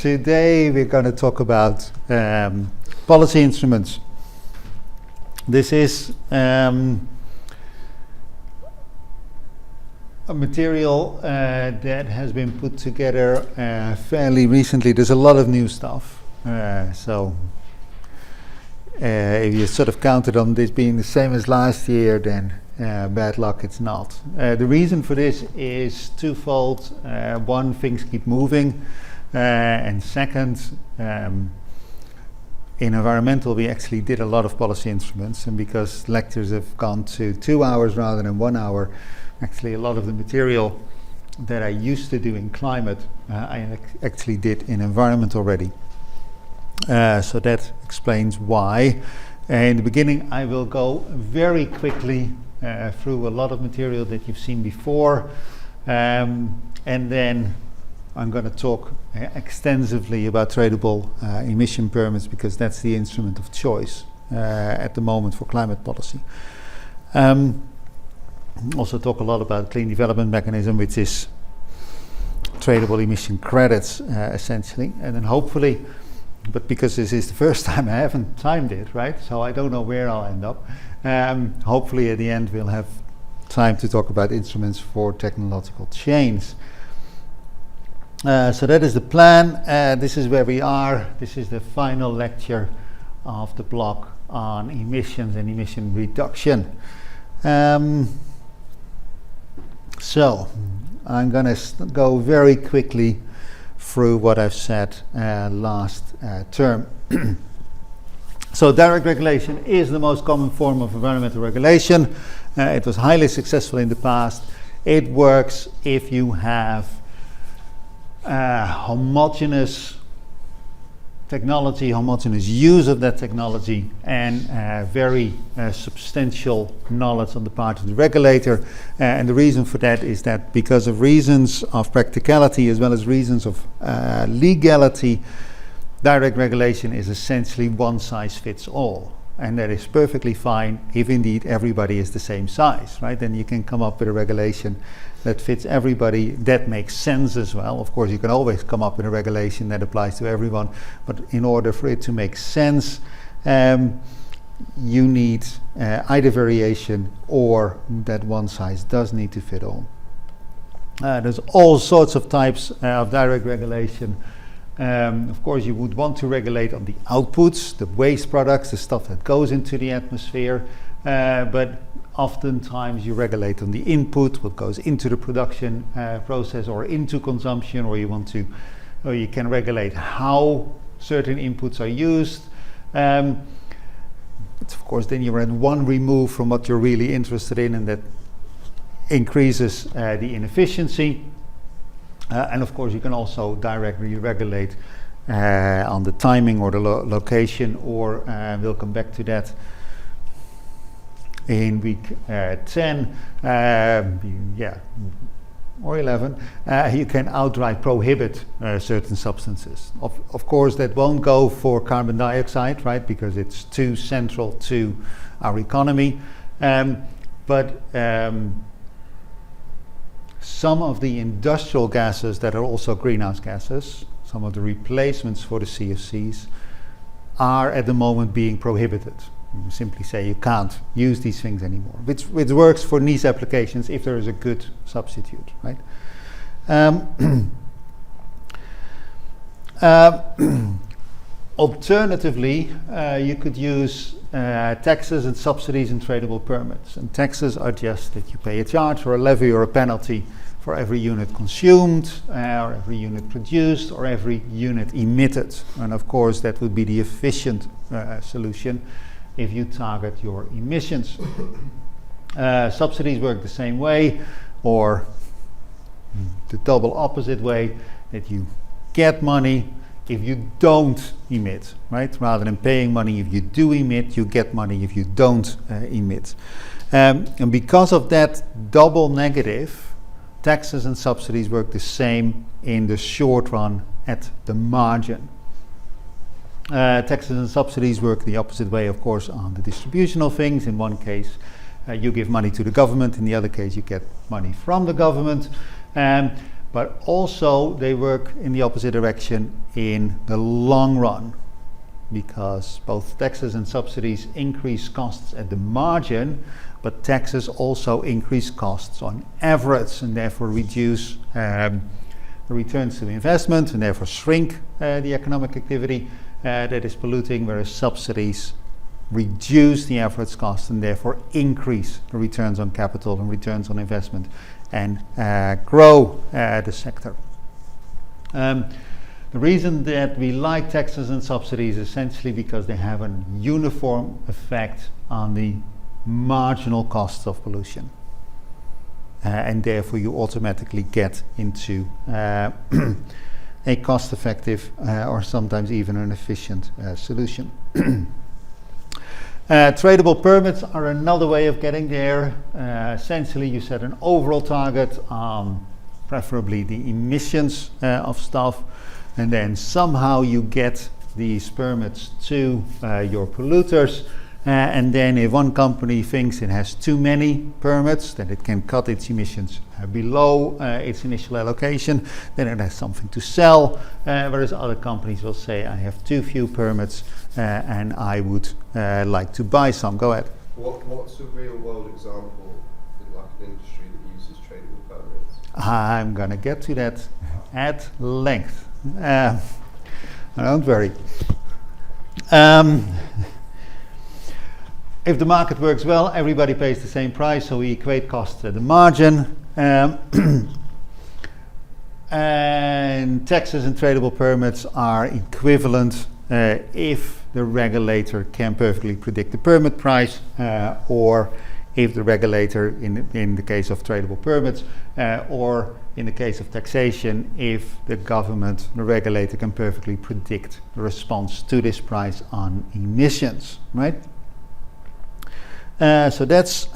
Today we're going to talk about policy instruments. This is a material that has been put together fairly recently. There's a lot of new stuff. So if you sort of counted on this being the same as last year, then bad luck, it's not. The reason for this is twofold. One, things keep moving. And second, in environmental we actually did a lot of policy instruments, and because lectures have gone to 2 hours rather than 1 hour, actually a lot of the material that I used to do in climate I actually did in environment already. So that explains why. In the beginning I will go very quickly through a lot of material that you've seen before, and then I'm going to talk extensively about tradable emission permits, because that's the instrument of choice at the moment for climate policy. Also talk a lot about clean development mechanism, which is tradable emission credits essentially, and then hopefully, but because this is the first time I haven't timed it, right, so I don't know where I'll end up. Hopefully at the end we'll have time to talk about instruments for technological change. So that is the plan. This is where we are. This is the final lecture of the block on emissions and emission reduction. So I'm going to go very quickly through what I've said last term. So direct regulation is the most common form of environmental regulation. It was highly successful in the past. It works if you have homogeneous technology, homogeneous use of that technology, and very substantial knowledge on the part of the regulator. And the reason for that is that because of reasons of practicality as well as reasons of legality, direct regulation is essentially one size fits all. And that is perfectly fine if indeed everybody is the same size, right? Then you can come up with a regulation that fits everybody, that makes sense as well. Of course, you can always come up with a regulation that applies to everyone, but in order for it to make sense, you need either variation or that one size does need to fit all. There's all sorts of types of direct regulation. Of course, you would want to regulate on the outputs, the waste products, the stuff that goes into the atmosphere, but oftentimes you regulate on the input, what goes into the production process or into consumption, or you can regulate how certain inputs are used. But of course, then you're at one remove from what you're really interested in, and that increases the inefficiency. And of course, you can also directly regulate on the timing or the location, or we'll come back to that in week 10, or 11. You can outright prohibit certain substances. Of course, that won't go for carbon dioxide, right, because it's too central to our economy. But some of the industrial gases that are also greenhouse gases, some of the replacements for the CFCs, are at the moment being prohibited. You simply say you can't use these things anymore, which works for niche applications if there is a good substitute, right? Alternatively, you could use taxes and subsidies and tradable permits. And taxes are just that you pay a charge or a levy or a penalty for every unit consumed, or every unit produced, or every unit emitted. And of course, that would be the efficient solution if you target your emissions. Subsidies work the same way, or the double opposite way, that you get money if you don't emit, right? Rather than paying money if you do emit, you get money if you don't emit. And because of that double negative, taxes and subsidies work the same in the short run at the margin. Taxes and subsidies work the opposite way, of course, on the distribution of things. In one case, you give money to the government. In the other case, you get money from the government. but also they work in the opposite direction in the long run, because both taxes and subsidies increase costs at the margin, but taxes also increase costs on average and therefore reduce the returns to the investment and therefore shrink the economic activity that is polluting, whereas subsidies reduce the average cost and therefore increase the returns on capital and returns on investment and grow the sector. The reason that we like taxes and subsidies is essentially because they have a uniform effect on the marginal costs of pollution. And therefore you automatically get into a cost-effective or sometimes even an efficient solution. Tradable permits are another way of getting there. Essentially you set an overall target on preferably the emissions of stuff, and then somehow you get these permits to your polluters, and then if one company thinks it has too many permits, that it can cut its emissions below its initial allocation, then it has something to sell, whereas other companies will say, I have too few permits and I would like to buy some. Go ahead. What's a real world example in like an industry that uses tradable permits? I'm going to get to that at length. Don't worry. If the market works well, everybody pays the same price, so we equate costs at the margin. And taxes and tradable permits are equivalent if the regulator can perfectly predict the permit price, or if the regulator, in the case of tradable permits, or in the case of taxation, if the government, the regulator, can perfectly predict the response to this price on emissions, right? So that's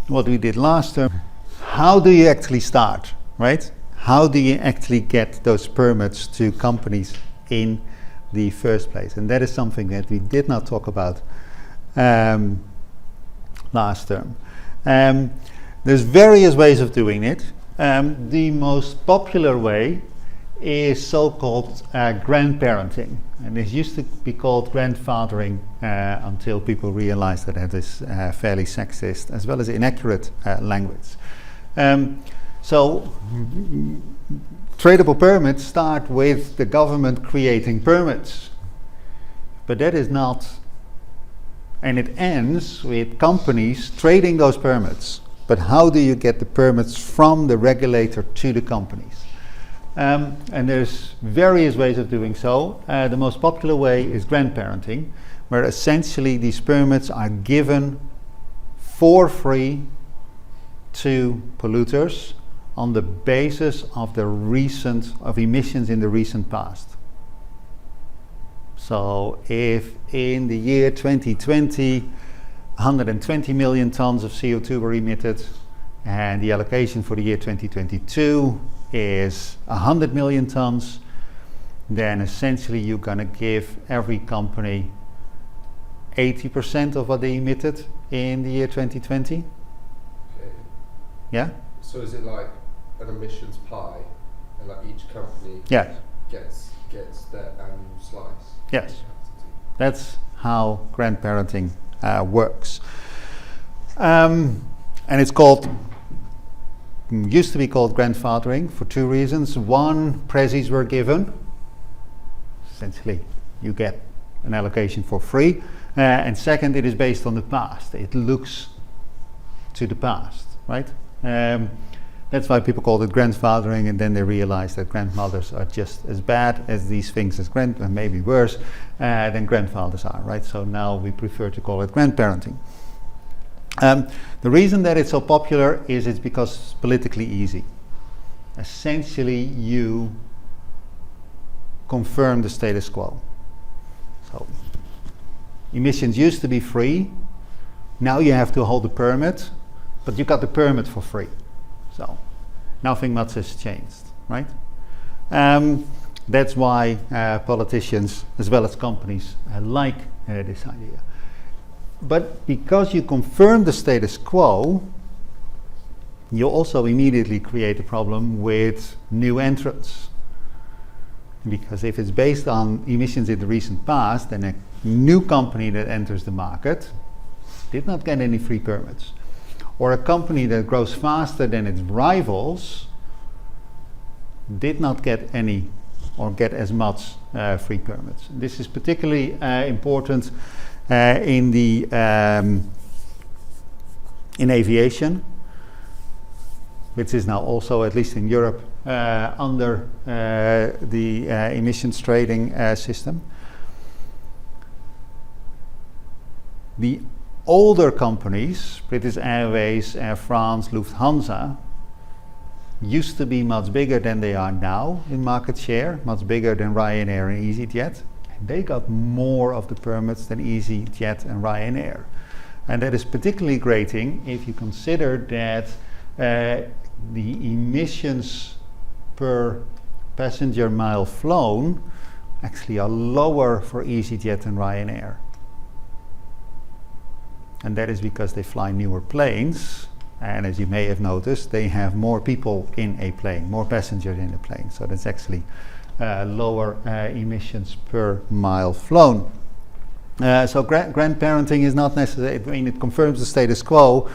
what we did last term. How do you actually start, right? How do you actually get those permits to companies in the first place? And that is something that we did not talk about last term. There's various ways of doing it. The most popular way is so-called grandparenting, and this used to be called grandfathering until people realized that it is fairly sexist as well as inaccurate language. So tradable permits start with the government creating permits, but that is not, and it ends with companies trading those permits. But how do you get the permits from the regulator to the companies? And there's various ways of doing so. The most popular way is grandparenting, where essentially these permits are given for free to polluters on the basis of of emissions in the recent past. So if in the year 2020 120 million tons of CO2 were emitted, and the allocation for the year 2022 is 100 million tons, then essentially you're going to give every company 80% of what they emitted in the year 2020. Okay. Yeah? So is it like an emissions pie, and like each company Yes. gets their annual slice? Yes. That's how grandparenting works. And it's used to be called grandfathering for two reasons. One, prezzies were given. Essentially, you get an allocation for free. And second, it is based on the past. It looks to the past, right? That's why people called it grandfathering, and then they realized that grandmothers are just as bad as these things as and maybe worse than grandfathers are, right? So now we prefer to call it grandparenting. The reason that it's so popular is it's because it's politically easy. Essentially, you confirm the status quo. So emissions used to be free. Now you have to hold a permit, but you got the permit for free. So nothing much has changed, right? That's why politicians as well as companies like this idea. But because you confirm the status quo, you also immediately create a problem with new entrants. Because if it's based on emissions in the recent past, then a new company that enters the market did not get any free permits. Or a company that grows faster than its rivals did not get any or get as much free permits. This is particularly important in aviation, which is now also, at least in Europe, under the emissions trading system. The older companies, British Airways, Air France, Lufthansa, used to be much bigger than they are now in market share, much bigger than Ryanair and EasyJet. And they got more of the permits than EasyJet and Ryanair. And that is particularly grating if you consider that the emissions per passenger mile flown actually are lower for EasyJet and Ryanair. And that is because they fly newer planes, and as you may have noticed, they have more people in a plane, more passengers in a plane. So that's actually lower emissions per mile flown. So grandparenting is not necessary. I mean, it confirms the status quo.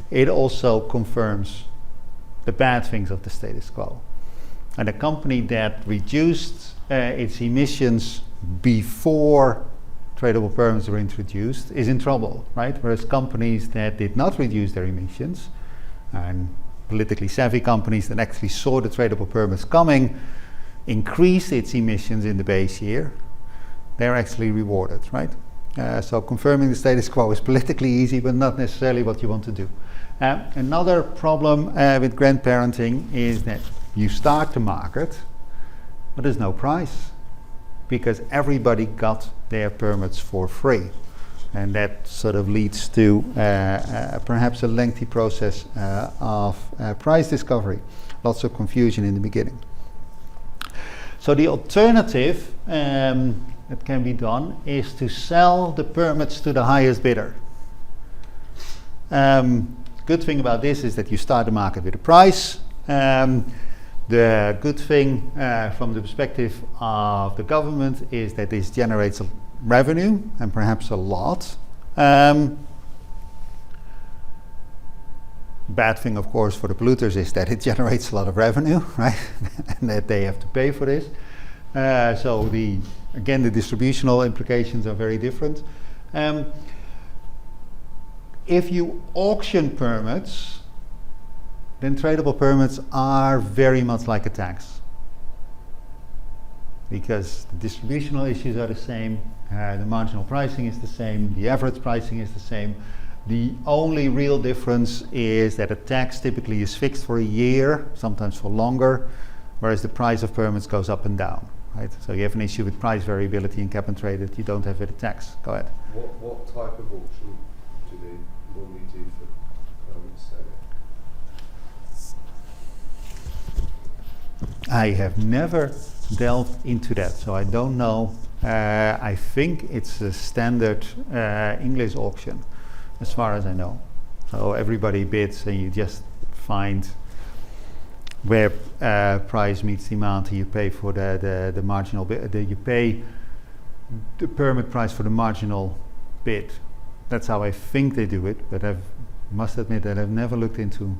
It also confirms the bad things of the status quo. And a company that reduced its emissions before tradable permits were introduced is in trouble, right? Whereas companies that did not reduce their emissions, and politically savvy companies that actually saw the tradable permits coming, increased its emissions in the base year, they're actually rewarded, right? So confirming the status quo is politically easy, but not necessarily what you want to do. Another problem with grandparenting is that you start the market, but there's no price, because everybody got their permits for free. And that sort of leads to perhaps a lengthy process of price discovery. Lots of confusion in the beginning. So the alternative that can be done is to sell the permits to the highest bidder. Good thing about this is that you start the market with a price. The good thing from the perspective of the government is that this generates a revenue, and perhaps a lot. Bad thing, of course, for the polluters is that it generates a lot of revenue, right? And that they have to pay for this. So the distributional implications are very different. If you auction permits, then tradable permits are very much like a tax, because the distributional issues are the same, the marginal pricing is the same, the average pricing is the same. The only real difference is that a tax typically is fixed for a year, sometimes for longer, whereas the price of permits goes up and down, right? So you have an issue with price variability in cap and trade that you don't have with a tax. Go ahead. What type of auction do they normally do for permits selling? I have never delved into that, so I don't know. I think it's a standard English auction, as far as I know. So everybody bids, and you just find where price meets demand, and you pay for the marginal bid. You pay the permit price for the marginal bid. That's how I think they do it, but I must admit that I've never looked into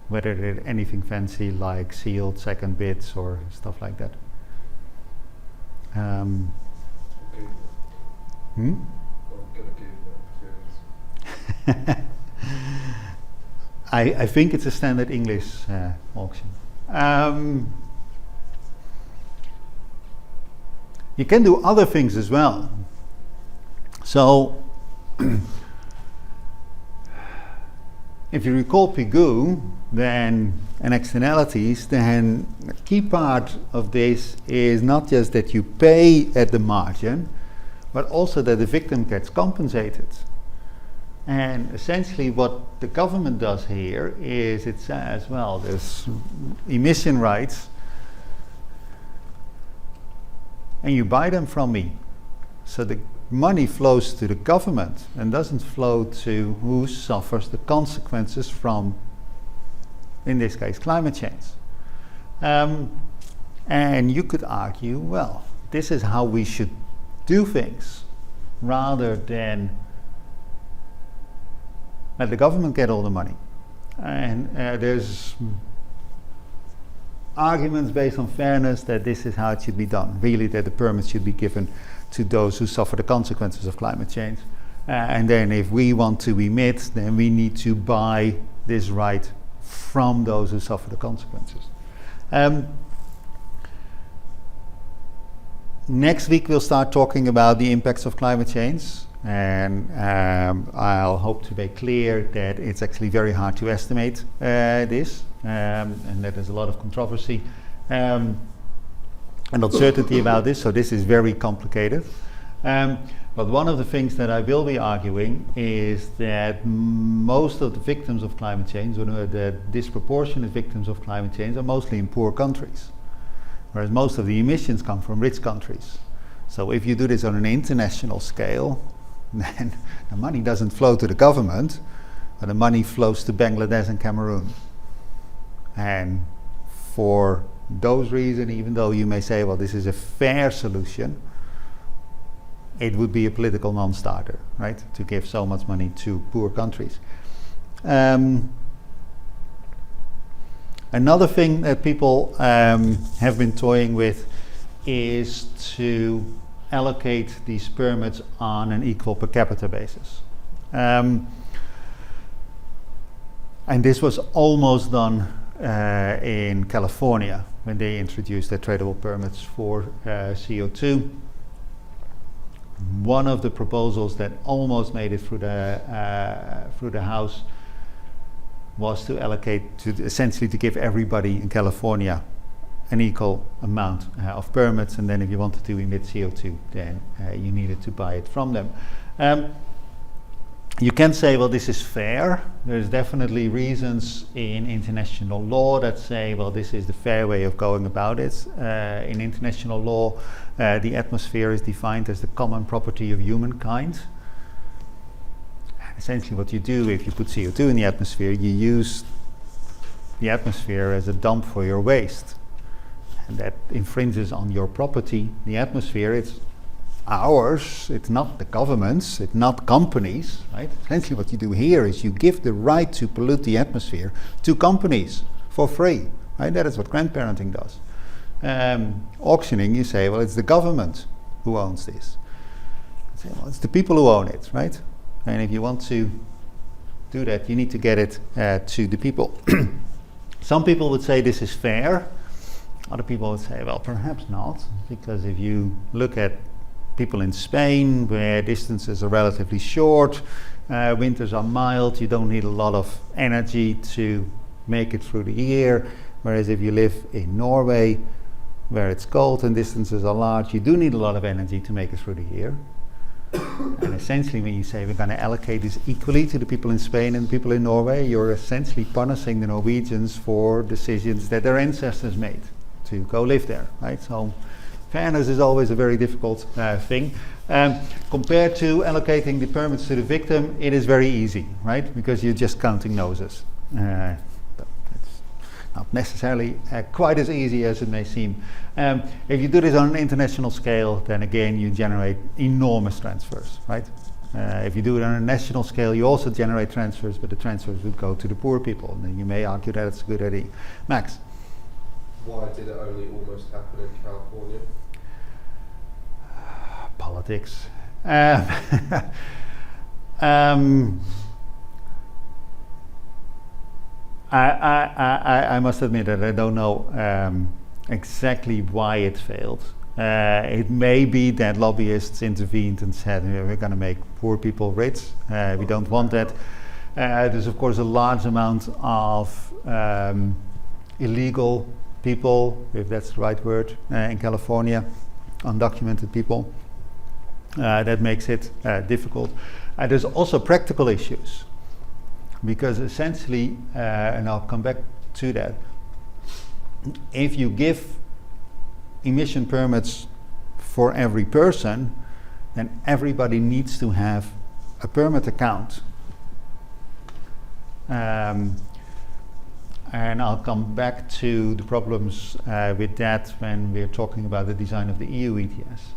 whether there's anything fancy like sealed second bids or stuff like that. Okay. Hmm? I'm gonna give that I think it's a standard English auction. You can do other things as well. So, if you recall Pigou, then and externalities, then a key part of this is not just that you pay at the margin, but also that the victim gets compensated. And essentially what the government does here is it says, well, there's emission rights, and you buy them from me. So the money flows to the government and doesn't flow to who suffers the consequences from in this case climate change. And you could argue, well, this is how we should do things, rather than let the government get all the money. And there's arguments based on fairness that this is how it should be done, really, that the permits should be given to those who suffer the consequences of climate change. And then if we want to emit, then we need to buy this right from those who suffer the consequences. Next week we'll start talking about the impacts of climate change, and I'll hope to make clear that it's actually very hard to estimate this, and that there's a lot of controversy and uncertainty about this, so this is very complicated. But one of the things that I will be arguing is that most of the victims of climate change, or the disproportionate victims of climate change, are mostly in poor countries, whereas most of the emissions come from rich countries. So if you do this on an international scale, then the money doesn't flow to the government, but the money flows to Bangladesh and Cameroon. And for those reasons, even though you may say, well, this is a fair solution, it would be a political non-starter, right, to give so much money to poor countries. Another thing that people have been toying with is to allocate these permits on an equal per capita basis. And this was almost done in California when they introduced their tradable permits for CO2. One of the proposals that almost made it through the House was to allocate, essentially to give everybody in California an equal amount of permits, and then if you wanted to emit CO2, then you needed to buy it from them. You can say, well, this is fair. There's definitely reasons in international law that say, well, this is the fair way of going about it. In international law, the atmosphere is defined as the common property of humankind. Essentially what you do, if you put CO2 in the atmosphere, you use the atmosphere as a dump for your waste. And that infringes on your property, the atmosphere. It's ours, it's not the government's, it's not companies, right? Essentially what you do here is you give the right to pollute the atmosphere to companies for free, right? That is what grandparenting does. Auctioning, you say, well, it's the government who owns this. You say, well, it's the people who own it, right? And if you want to do that, you need to get it to the people. Some people would say this is fair. Other people would say, well, perhaps not, because if you look at people in Spain, where distances are relatively short, winters are mild, you don't need a lot of energy to make it through the year, whereas if you live in Norway, where it's cold and distances are large, you do need a lot of energy to make it through the year. And essentially when you say we're going to allocate this equally to the people in Spain and the people in Norway, you're essentially punishing the Norwegians for decisions that their ancestors made to go live there, right? So fairness is always a very difficult thing. Compared to allocating the permits to the victim, it is very easy, right? Because you're just counting noses. But it's not necessarily quite as easy as it may seem. If you do this on an international scale, then again you generate enormous transfers, right? If you do it on a national scale, you also generate transfers, but the transfers would go to the poor people. And then you may argue that it's a good idea. Max? Why did it only almost happen in California? Politics. I must admit that I don't know exactly why it failed. It may be that lobbyists intervened and said, we're going to make poor people rich. We don't want that. There's of course a large amount of illegal people, if that's the right word, in California, undocumented people. That makes it difficult. There's also practical issues, because essentially, and I'll come back to that, if you give emission permits for every person, then everybody needs to have a permit account. and I'll come back to the problems with that when we're talking about the design of the EU ETS.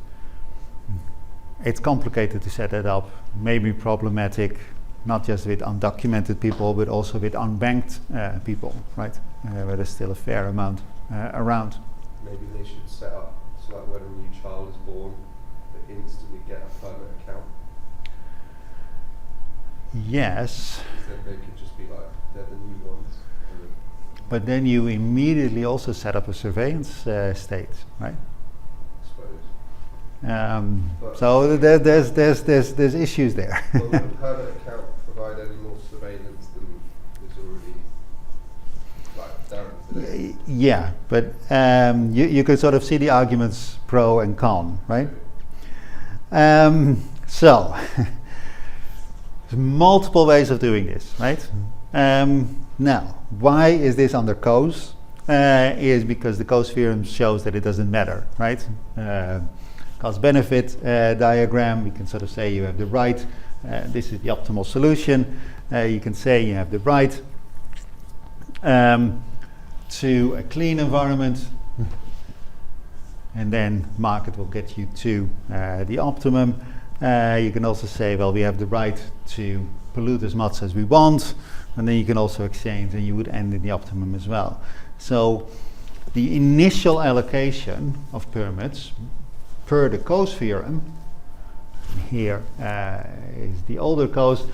It's complicated to set that up, maybe problematic, not just with undocumented people, but also with unbanked people, right? Where there's still a fair amount around. Maybe they should set up, so like when a new child is born, they instantly get a permit account. Yes. Then they could just be like, they're the new ones. But then you immediately also set up a surveillance state, right? So there's issues there. Well, would a permit account provide any more surveillance than is already like done today? Yeah, but you could sort of see the arguments pro and con, right? So there's multiple ways of doing this, right? Now, why is this under COS? Is because the COS theorem shows that it doesn't matter, right? Cost-benefit diagram, we can sort of say you have the right, this is the optimal solution. You can say you have the right to a clean environment, and then market will get you to the optimum. You can also say, well, we have the right to pollute as much as we want, and then you can also exchange, and you would end in the optimum as well. So the initial allocation of permits per the COS theorem, here is the older COS,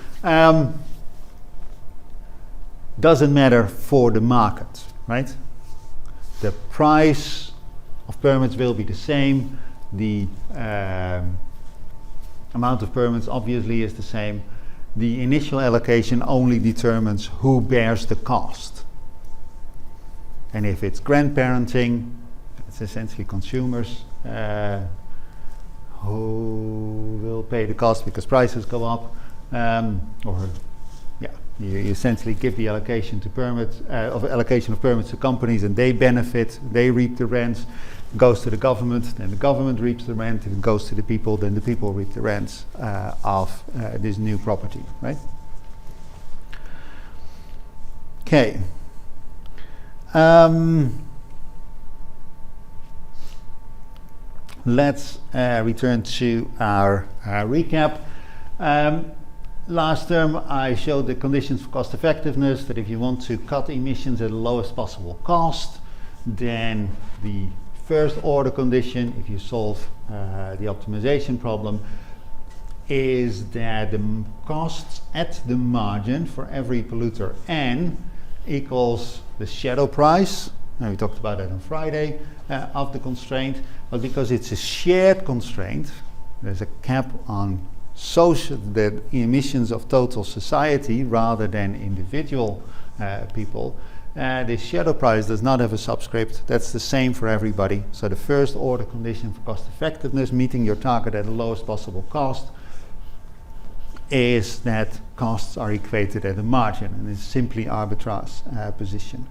doesn't matter for the market, right? The price of permits will be the same, the amount of permits obviously is the same. The initial allocation only determines who bears the cost. And if it's grandparenting, it's essentially consumers who will pay the cost because prices go up, you essentially give the allocation to permits, allocation of permits to companies, and they benefit, they reap the rents. It goes to the government, then the government reaps the rent. If it goes to the people, then the people reap the rents of this new property, right? Okay. Let's return to our recap. Last term I showed the conditions for cost effectiveness, that if you want to cut emissions at the lowest possible cost, then the first order condition, if you solve the optimization problem, is that the costs at the margin for every polluter N equals the shadow price, and we talked about that on Friday, of the constraint. But because it's a shared constraint, there's a cap on the emissions of total society rather than individual people. The shadow price does not have a subscript. That's the same for everybody. So the first order condition for cost effectiveness, meeting your target at the lowest possible cost, is that costs are equated at the margin, and it's simply arbitrage position.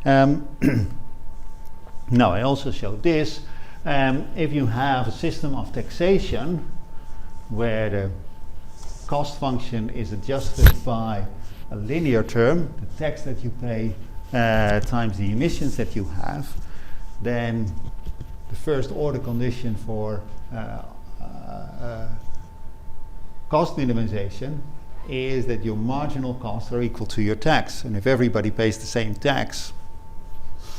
Now I also showed this. If you have a system of taxation where the cost function is adjusted by a linear term, the tax that you pay times the emissions that you have, then the first order condition for cost minimization is that your marginal costs are equal to your tax. And if everybody pays the same tax,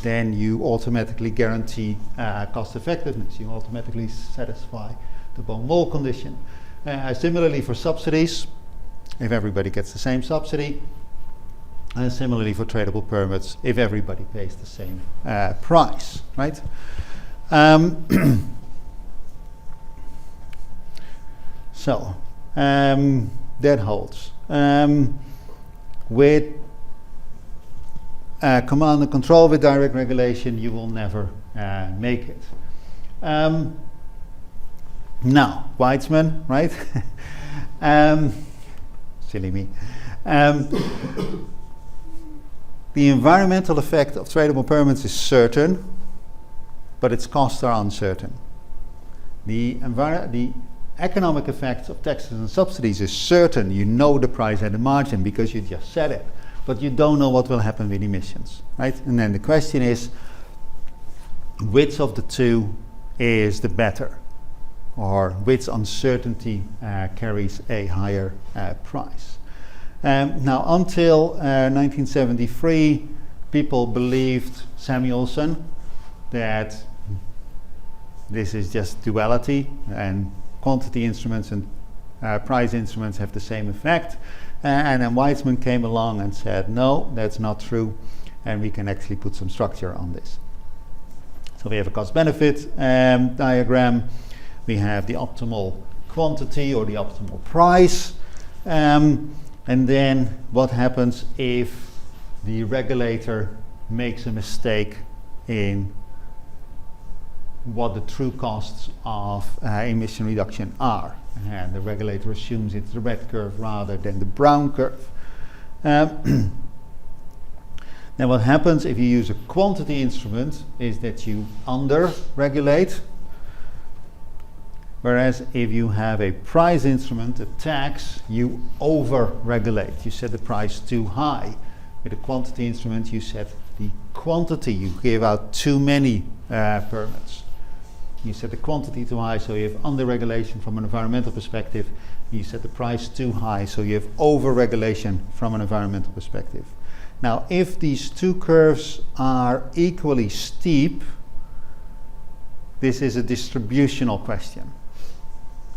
then you automatically guarantee cost effectiveness. You automatically satisfy the Bonn-Wall condition. Similarly for subsidies, if everybody gets the same subsidy, and similarly for tradable permits, if everybody pays the same price, right? So that holds. With command and control with direct regulation, you will never make it. Now, Weizmann, right? Silly me. The environmental effect of tradable permits is certain, but its costs are uncertain. The economic effects of taxes and subsidies is certain. You know the price at the margin because you just said it. but you don't know what will happen with emissions, right? And then the question is, which of the two is the better, or which uncertainty carries a higher price? Now, until 1973, people believed Samuelson that this is just duality, and quantity instruments and price instruments have the same effect. And then Weizmann came along and said, no, that's not true, and we can actually put some structure on this. So we have a cost-benefit diagram. We have the optimal quantity or the optimal price. And then what happens if the regulator makes a mistake in what the true costs of emission reduction are. And the regulator assumes it's the red curve rather than the brown curve. Then what happens if you use a quantity instrument is that you under-regulate, whereas if you have a price instrument, a tax, you over-regulate. You set the price too high. With a quantity instrument, you set the quantity. You give out too many permits. You set the quantity too high, so you have under-regulation from an environmental perspective. You set the price too high, so you have over-regulation from an environmental perspective. Now, if these two curves are equally steep, this is a distributional question.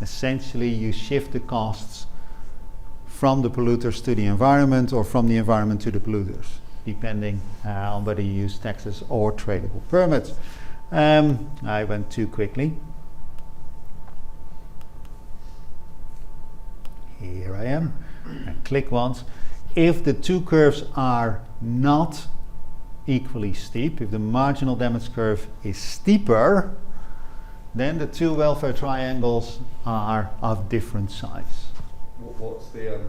Essentially, you shift the costs from the polluters to the environment, or from the environment to the polluters, depending on whether you use taxes or tradable permits. I went too quickly. Here I am. I click once. If the two curves are not equally steep, if the marginal damage curve is steeper, then the two welfare triangles are of different size. What's the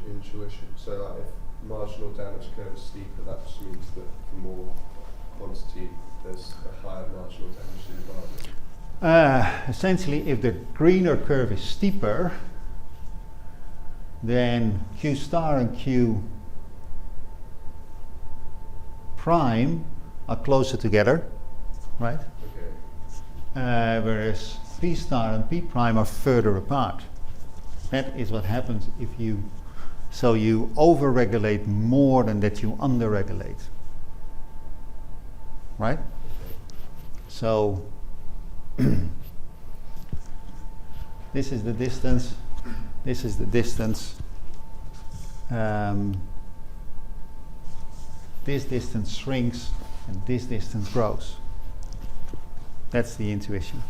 intuition? So like if marginal damage curve is steeper, that just means that for more quantity there's a higher marginal damage in the environment? Essentially, if the greener curve is steeper, then Q star and Q prime are closer together, right? Okay. Whereas P star and P prime are further apart. That is what happens if you over-regulate more than that you under-regulate. Right? So this is the distance, this is the distance, this distance shrinks and this distance grows. That's the intuition.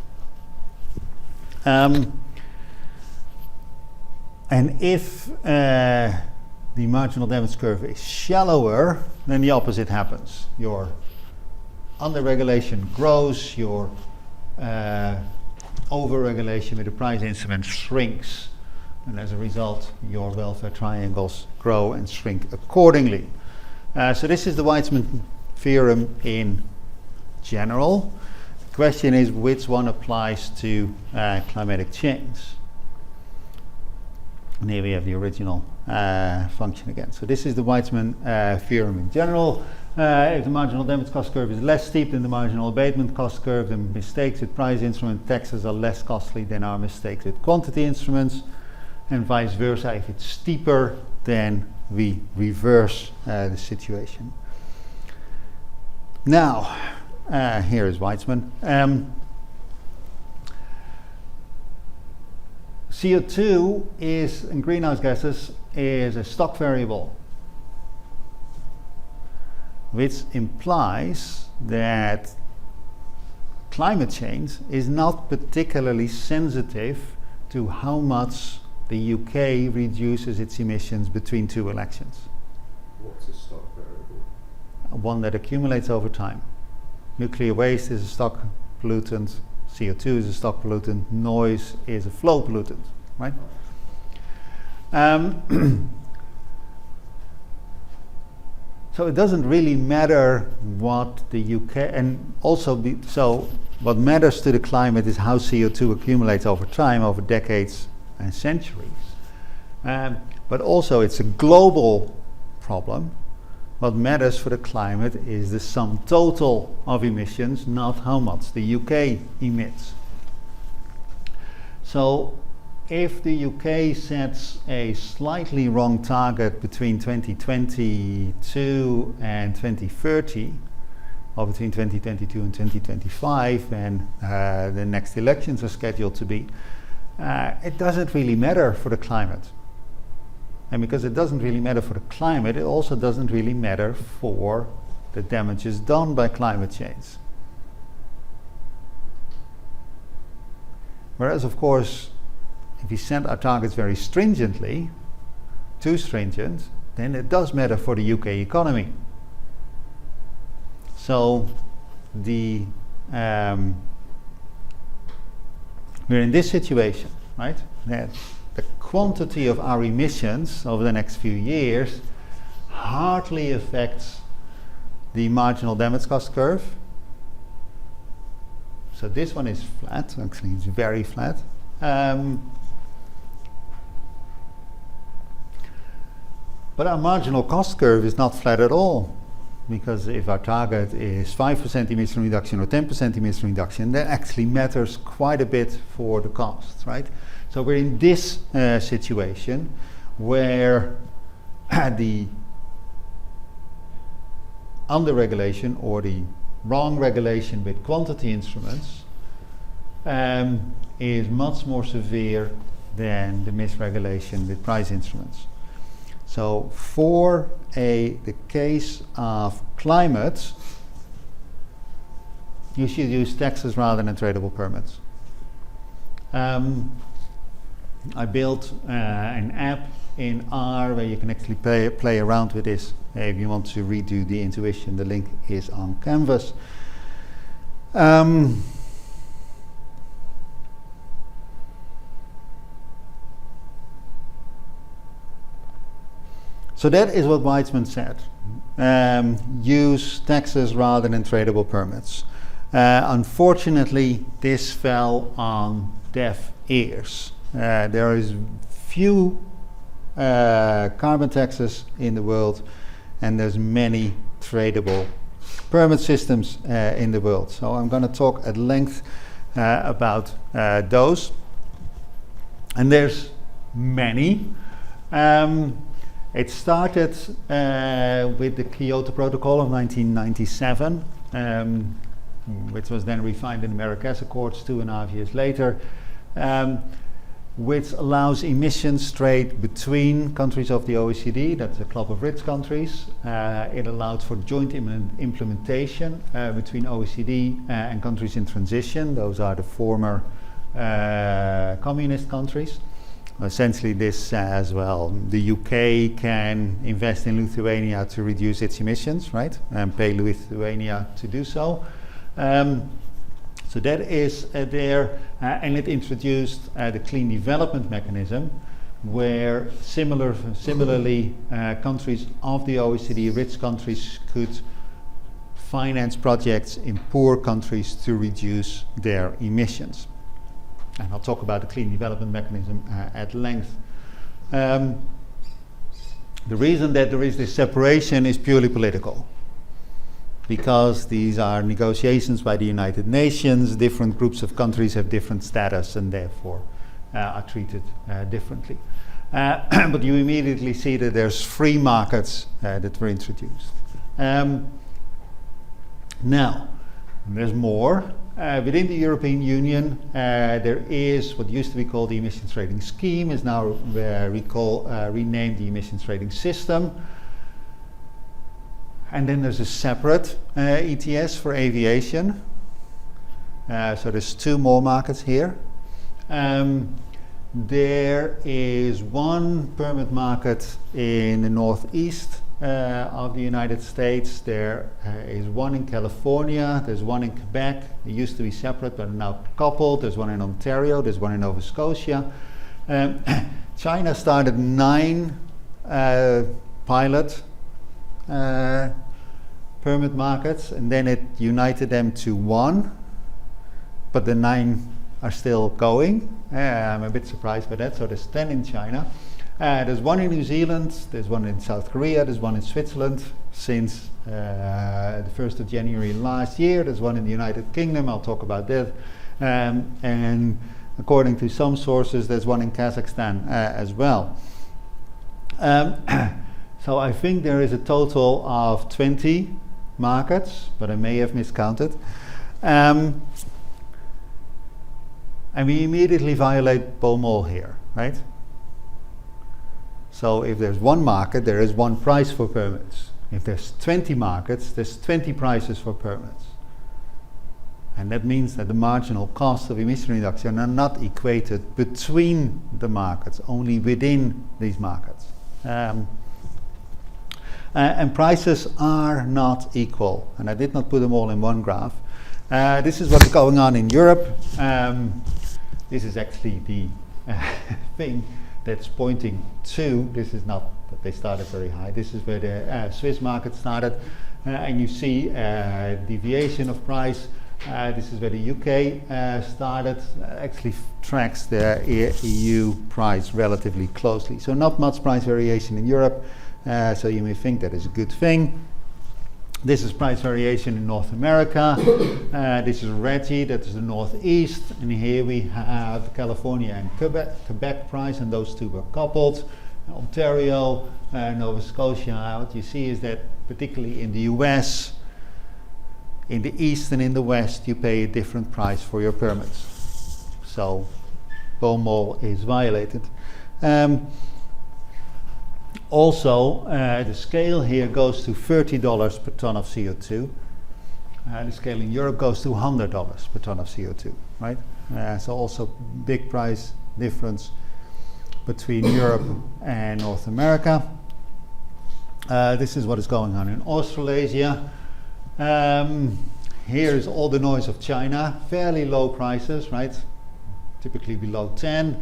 And if the marginal damage curve is shallower, then the opposite happens. Your under-regulation grows, your over-regulation with the price instrument shrinks, and as a result your welfare triangles grow and shrink accordingly. So this is the Weizmann theorem in general. The question is which one applies to climatic change. And here we have the original function again. So this is the Weizmann theorem in general. If the marginal damage cost curve is less steep than the marginal abatement cost curve, then mistakes with price instrument taxes are less costly than our mistakes with quantity instruments, and vice versa. If it's steeper, then we reverse the situation. Now, here is Weizmann. CO2 is, in greenhouse gases, is a stock variable, which implies that climate change is not particularly sensitive to how much the UK reduces its emissions between two elections. What's a stock variable? One that accumulates over time. Nuclear waste is a stock pollutant, CO2 is a stock pollutant, noise is a flow pollutant, right? So it doesn't really matter what the UK, and also so what matters to the climate is how CO2 accumulates over time, over decades and centuries. but also it's a global problem. What matters for the climate is the sum total of emissions, not how much the UK emits. So if the UK sets a slightly wrong target between 2022 and 2030, or between 2022 and 2025, and the next elections are scheduled to be, it doesn't really matter for the climate. And because it doesn't really matter for the climate, it also doesn't really matter for the damages done by climate change. Whereas, of course, if we set our targets very stringently, too stringent, then it does matter for the UK economy. So we're in this situation, right? That the quantity of our emissions over the next few years hardly affects the marginal damage cost curve. So this one is flat, actually it's very flat. But our marginal cost curve is not flat at all, because if our target is 5% emission reduction or 10% emission reduction, that actually matters quite a bit for the costs, right? So we're in this situation where the under-regulation or the wrong regulation with quantity instruments is much more severe than the misregulation with price instruments. So for the case of climate, you should use taxes rather than tradable permits. I built an app in R where you can actually play around with this. If you want to redo the intuition, the link is on Canvas. So that is what Weizmann said. Use taxes rather than tradable permits. Unfortunately, this fell on deaf ears. There is few carbon taxes in the world, and there's many tradable permit systems in the world. So I'm going to talk at length about those. And there's many. It started with the Kyoto Protocol of 1997, which was then refined in the Marrakesh Accords 2.5 years later, which allows emissions trade between countries of the OECD. That's a club of rich countries. It allowed for joint implementation between OECD and countries in transition. Those are the former communist countries. Essentially this says, well, the UK can invest in Lithuania to reduce its emissions, right? And pay Lithuania to do so. So that is there, and it introduced the clean development mechanism, where similarly countries of the OECD, rich countries, could finance projects in poor countries to reduce their emissions. And I'll talk about the clean development mechanism at length. The reason that there is this separation is purely political, because these are negotiations by the United Nations. Different groups of countries have different status and therefore are treated differently. But you immediately see that there's free markets that were introduced. Now, there's more. Within the European Union, there is what used to be called the emissions trading scheme, is now renamed the emissions trading system. And then there's a separate ETS for aviation. So there's two more markets here. There is one permit market in the northeast of the United States. There is one in California, there's one in Quebec. They used to be separate but are now coupled. There's one in Ontario, there's one in Nova Scotia. China started 9 pilot permit markets, and then it united them to one, but the 9 are still going. I'm a bit surprised by that. So there's 10 in China. There's one in New Zealand, there's one in South Korea, there's one in Switzerland since the 1st of January last year. There's one in the United Kingdom, I'll talk about that. And according to some sources, there's one in Kazakhstan as well. So I think there is a total of 20 markets, but I may have miscounted. And we immediately violate BOMOL here, right? So if there's one market, there is one price for permits. If there's 20 markets, there's 20 prices for permits. And that means that the marginal cost of emission reduction are not equated between the markets, only within these markets. And prices are not equal. And I did not put them all in one graph. This is what's going on in Europe. This is actually the thing that's pointing to, this is not that they started very high, this is where the Swiss market started, and you see deviation of price. This is where the UK started, actually tracks the EU price relatively closely. So not much price variation in Europe, so you may think that is a good thing. This is price variation in North America. This is REGI, that is the Northeast, and here we have California and Quebec price, and those two were coupled. Ontario, Nova Scotia. What you see is that particularly in the US, in the East and in the West, you pay a different price for your permits. So BOMOL is violated. Also, the scale here goes to $30 per ton of CO2. The scale in Europe goes to $100 per ton of CO2, right? So also big price difference between Europe and North America. This is what is going on in Australasia. Here is all the noise of China, fairly low prices, right? Typically below 10.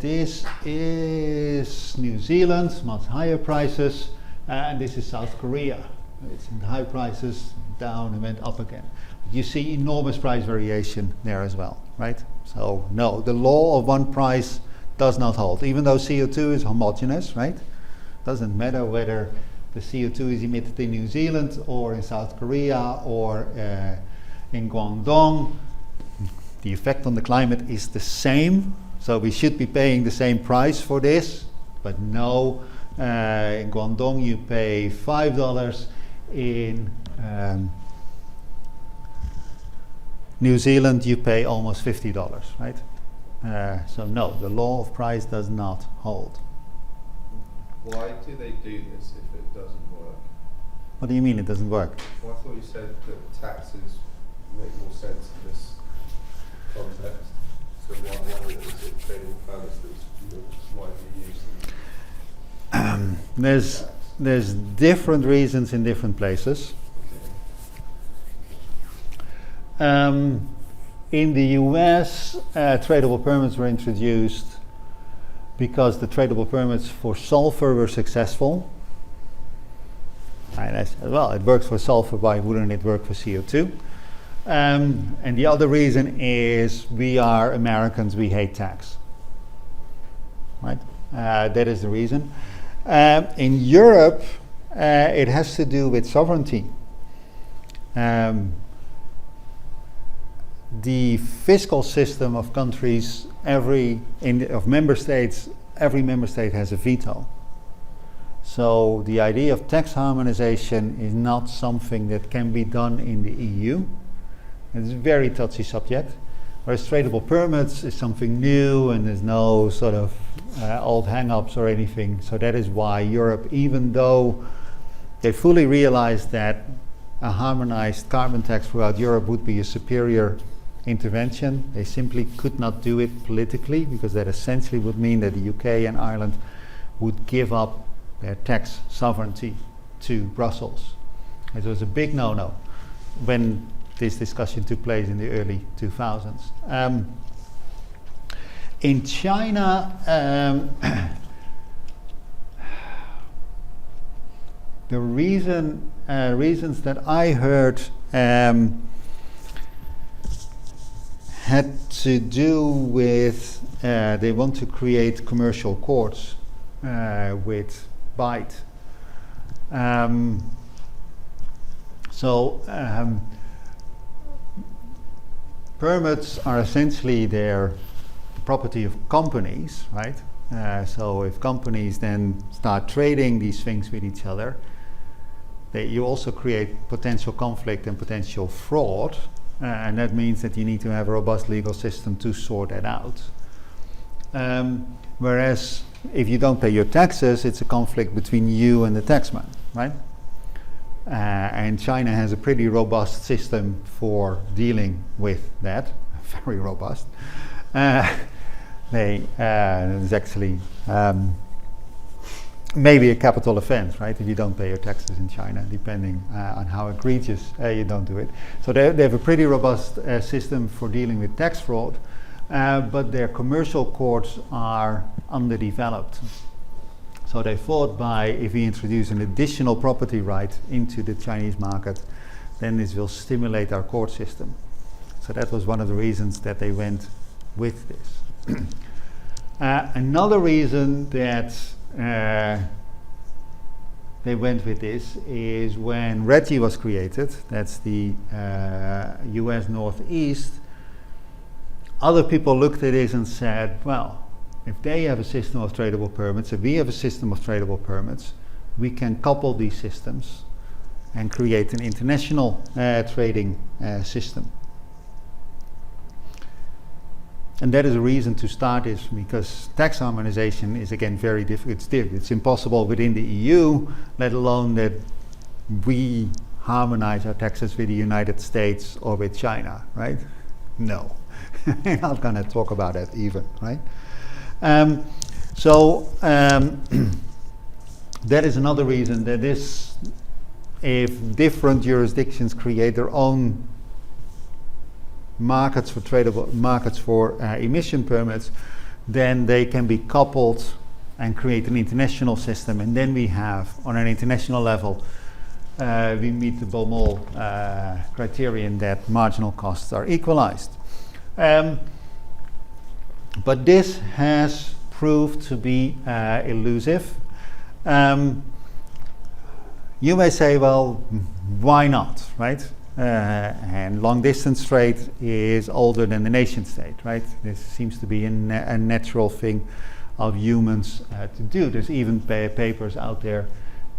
This is New Zealand, much higher prices, and this is South Korea. It's in high prices, down and went up again. But you see enormous price variation there as well, right? So no, the law of one price does not hold, even though CO2 is homogeneous, right? Doesn't matter whether the CO2 is emitted in New Zealand or in South Korea or in Guangdong. The effect on the climate is the same. So we should be paying the same price for this, but no, in Guangdong you pay $5, in New Zealand you pay almost $50, right? So no, the law of price does not hold. Why do they do this if it doesn't work? What do you mean it doesn't work? Well, I thought you said that taxes make more sense in this context. So why is it tradable permits that's more widely used? There's different reasons in different places. In the US, tradable permits were introduced because the tradable permits for sulfur were successful. And I said, well, it works for sulfur, why wouldn't it work for CO2? And the other reason is we are Americans, we hate tax. Right? That is the reason. In Europe, it has to do with sovereignty. The fiscal system of countries, of member states, every member state has a veto. So the idea of tax harmonization is not something that can be done in the EU. It's a very touchy subject. Whereas tradable permits is something new and there's no sort of old hang-ups or anything. So that is why Europe, even though they fully realized that a harmonized carbon tax throughout Europe would be a superior intervention, they simply could not do it politically, because that essentially would mean that the UK and Ireland would give up their tax sovereignty to Brussels. It was a big no-no when this discussion took place in the early 2000s. In China, the reasons that I heard had to do with they want to create commercial courts with byte. Permits are essentially their property of companies, right? So if companies then start trading these things with each other, you also create potential conflict and potential fraud, and that means that you need to have a robust legal system to sort that out. Whereas if you don't pay your taxes, it's a conflict between you and the taxman, right? And China has a pretty robust system for dealing with that, very robust. It's actually maybe a capital offense, right, if you don't pay your taxes in China, depending on how egregious you don't do it. So they have a pretty robust system for dealing with tax fraud, but their commercial courts are underdeveloped. So they thought if we introduce an additional property right into the Chinese market, then this will stimulate our court system. So that was one of the reasons that they went with this. Another reason that they went with this is when REGI was created, that's the US Northeast, other people looked at this and said, well, if they have a system of tradable permits, if we have a system of tradable permits, we can couple these systems and create an international trading system. And that is a reason to start this, because tax harmonization is again very difficult. It's impossible within the EU, let alone that we harmonize our taxes with the United States or with China, right? No, we're not going to talk about that even, right? That is another reason that if different jurisdictions create their own markets for tradable markets for emission permits, then they can be coupled and create an international system, and then we have on an international level we meet the Baumol criterion that marginal costs are equalized. But this has proved to be elusive. You may say, well, why not, right? And long distance trade is older than the nation state, right? This seems to be a natural thing of humans to do. There's even papers out there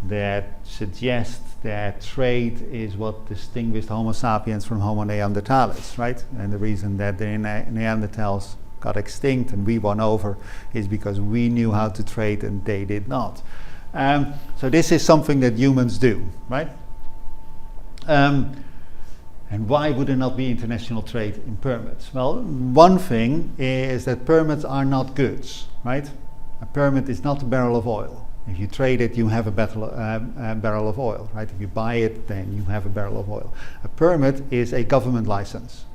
that suggest that trade is what distinguished Homo sapiens from Homo neanderthalis, right? And the reason that the Neanderthals got extinct and we won over is because we knew how to trade and they did not. So this is something that humans do, right? And why would there not be international trade in permits? Well, one thing is that permits are not goods, right? A permit is not a barrel of oil. If you trade it, you have a barrel of oil, right? If you buy it, then you have a barrel of oil. A permit is a government license.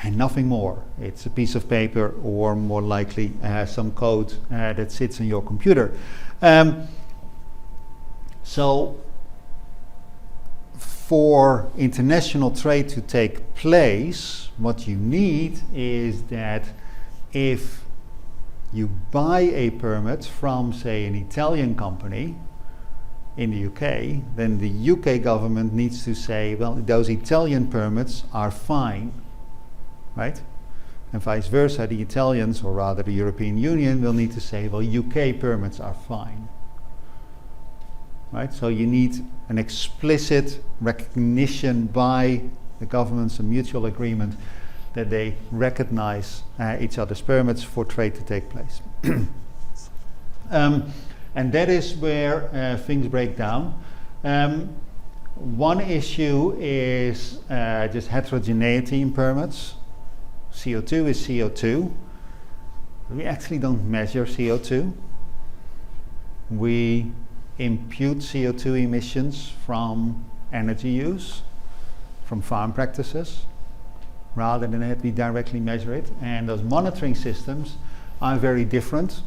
And nothing more. It's a piece of paper, or more likely some code that sits in your computer. So for international trade to take place, what you need is that if you buy a permit from, say, an Italian company in the UK, then the UK government needs to say, well, those Italian permits are fine, right? And vice versa, the Italians, or rather the European Union, will need to say, well, UK permits are fine, right? So you need an explicit recognition by the governments, a mutual agreement that they recognize each other's permits for trade to take place. And that is where things break down. One issue is just heterogeneity in permits. CO2 is CO2. We actually don't measure CO2. We impute CO2 emissions from energy use, from farm practices, rather than that we directly measure it. And those monitoring systems are very different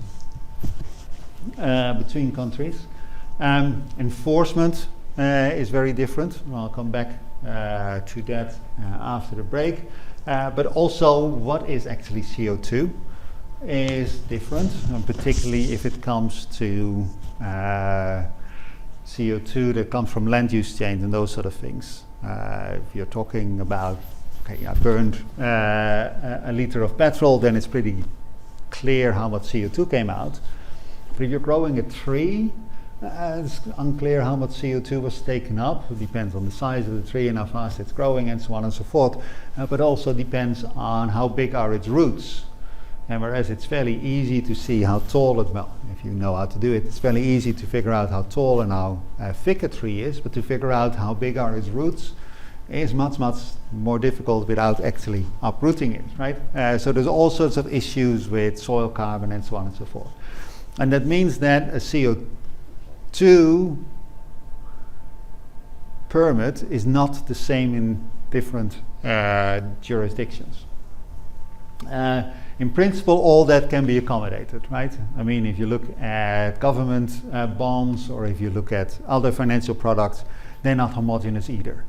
between countries. Enforcement is very different. I'll come back to that after the break. But also, what is actually CO2 is different, particularly if it comes to CO2 that comes from land use change and those sort of things. If you're talking about, okay, I burned a liter of petrol, then it's pretty clear how much CO2 came out. But if you're growing a tree, it's unclear how much CO2 was taken up. It depends on the size of the tree and how fast it's growing and so on and so forth. But also depends on how big are its roots. And whereas it's fairly easy to see how tall it, well, if you know how to do it, it's fairly easy to figure out how tall and how thick a tree is, but to figure out how big are its roots is much, much more difficult without actually uprooting it, right? So there's all sorts of issues with soil carbon and so on and so forth. And that means that a CO2 permit is not the same in different jurisdictions. In principle, all that can be accommodated, right? I mean, if you look at government bonds or if you look at other financial products, they're not homogeneous either.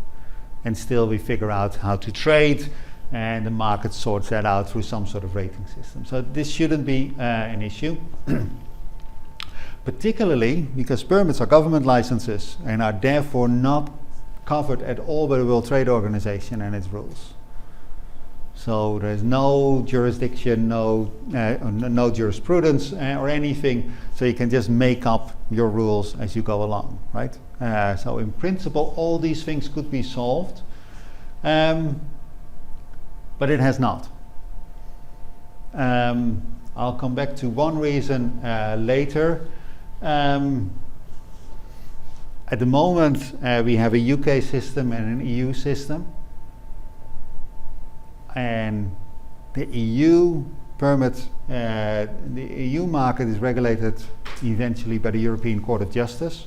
And still we figure out how to trade, and the market sorts that out through some sort of rating system. So this shouldn't be an issue. Particularly because permits are government licenses and are therefore not covered at all by the World Trade Organization and its rules. So there's no jurisdiction, no jurisprudence or anything, so you can just make up your rules as you go along, right? So in principle, all these things could be solved, but it has not. I'll come back to one reason later. At the moment, we have a UK system and an EU system. And the EU permit, the EU market is regulated eventually by the European Court of Justice.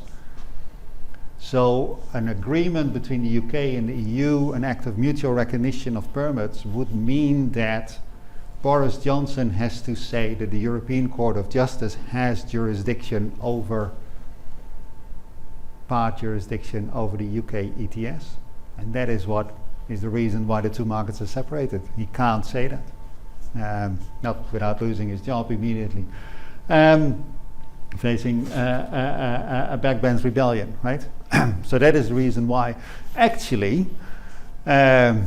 So an agreement between the UK and the EU, an act of mutual recognition of permits, would mean that Boris Johnson has to say that the European Court of Justice has jurisdiction over, part jurisdiction over the UK ETS. And that is what is the reason why the two markets are separated. He can't say that, not without losing his job immediately, facing a backbench rebellion, right? So that is the reason why. Actually, in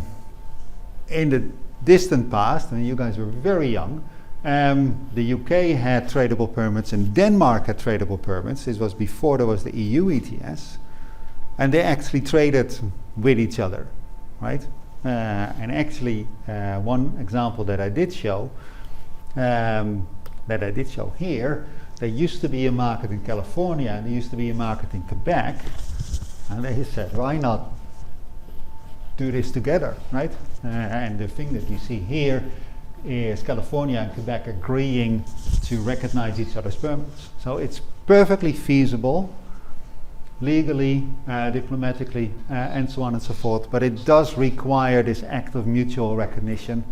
the distant past, and you guys were very young, the UK had tradable permits and Denmark had tradable permits. This was before there was the EU ETS, and they actually traded with each other. Right, and actually, one example that I did show here, there used to be a market in California and there used to be a market in Quebec, and they said, why not do this together, right? And the thing that you see here is California and Quebec agreeing to recognize each other's permits. So it's perfectly feasible, legally, diplomatically, and so on and so forth, but it does require this act of mutual recognition,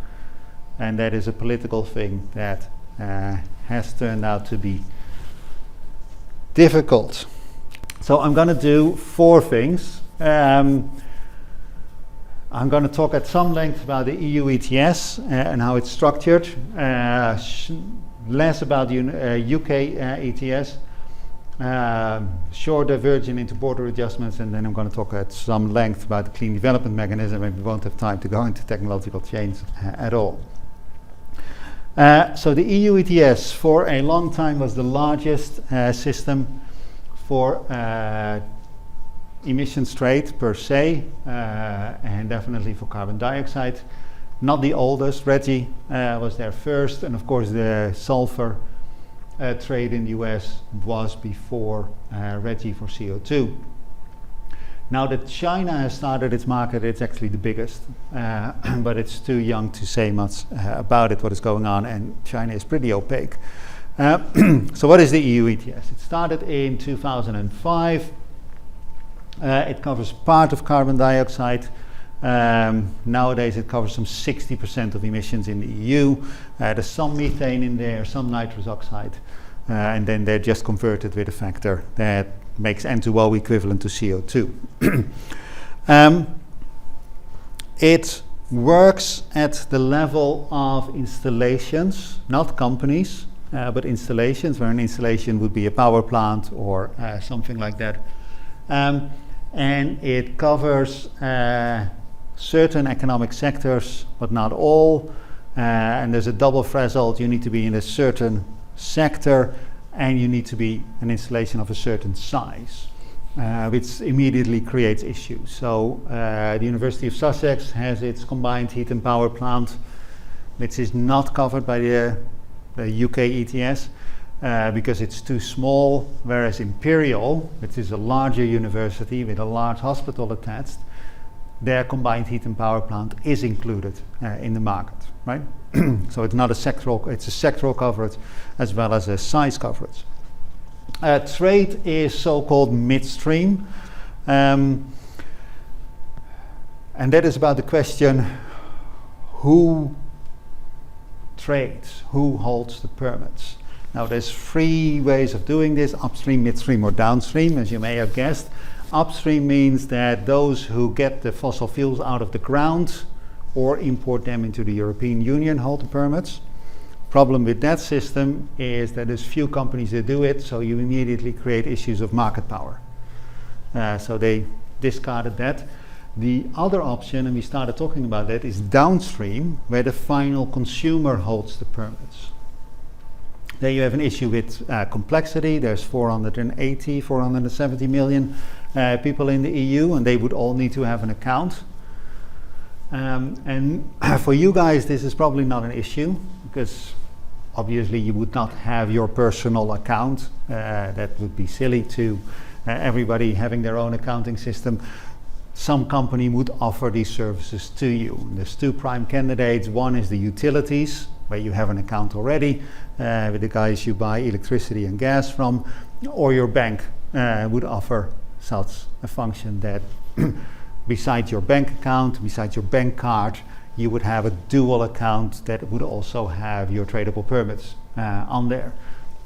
and that is a political thing that has turned out to be difficult. So I'm going to do 4 things. I'm going to talk at some length about the EU ETS and how it's structured, less about the UK ETS, short diverging into border adjustments, and then I'm going to talk at some length about the clean development mechanism, and we won't have time to go into technological change at all. So the EU ETS for a long time was the largest system for emissions trade per se, and definitely for carbon dioxide. Not the oldest. RGGI was there first, and of course the sulfur trade in the US was before RGGI for CO2. Now that China has started its market, it's actually the biggest, but it's too young to say much about it, what is going on, and China is pretty opaque. So what is the EU ETS? It started in 2005. It covers part of carbon dioxide. Nowadays it covers some 60% of emissions in the EU. There's some methane in there, some nitrous oxide, and then they're just converted with a factor that makes N2O equivalent to CO2. It works at the level of installations, not companies, but installations, where an installation would be a power plant or something like that. And it covers certain economic sectors, but not all. And there's a double threshold. You need to be in a certain sector, and you need to be an installation of a certain size, which immediately creates issues. So the University of Sussex has its combined heat and power plant, which is not covered by the UK ETS because it's too small, whereas Imperial, which is a larger university with a large hospital attached, their combined heat and power plant is included in the market, right? So it's not a sectoral, it's a sectoral coverage as well as a size coverage. Trade is so-called midstream, and that is about the question who trades, who holds the permits. Now there's three ways of doing this: upstream, midstream, or downstream, as you may have guessed. Upstream means that those who get the fossil fuels out of the ground or import them into the European Union hold the permits. Problem with that system is that there's few companies that do it, so you immediately create issues of market power. So they discarded that. The other option, and we started talking about that, is downstream, where the final consumer holds the permits. There you have an issue with complexity. There's 470 million people in the EU, and they would all need to have an account. And for you guys, this is probably not an issue, because obviously you would not have your personal account. That would be silly to everybody having their own accounting system. Some company would offer these services to you. And there's two prime candidates. One is the utilities, where you have an account already with the guys you buy electricity and gas from, or your bank would offer such a function that besides your bank account, besides your bank card, you would have a dual account that would also have your tradable permits on there.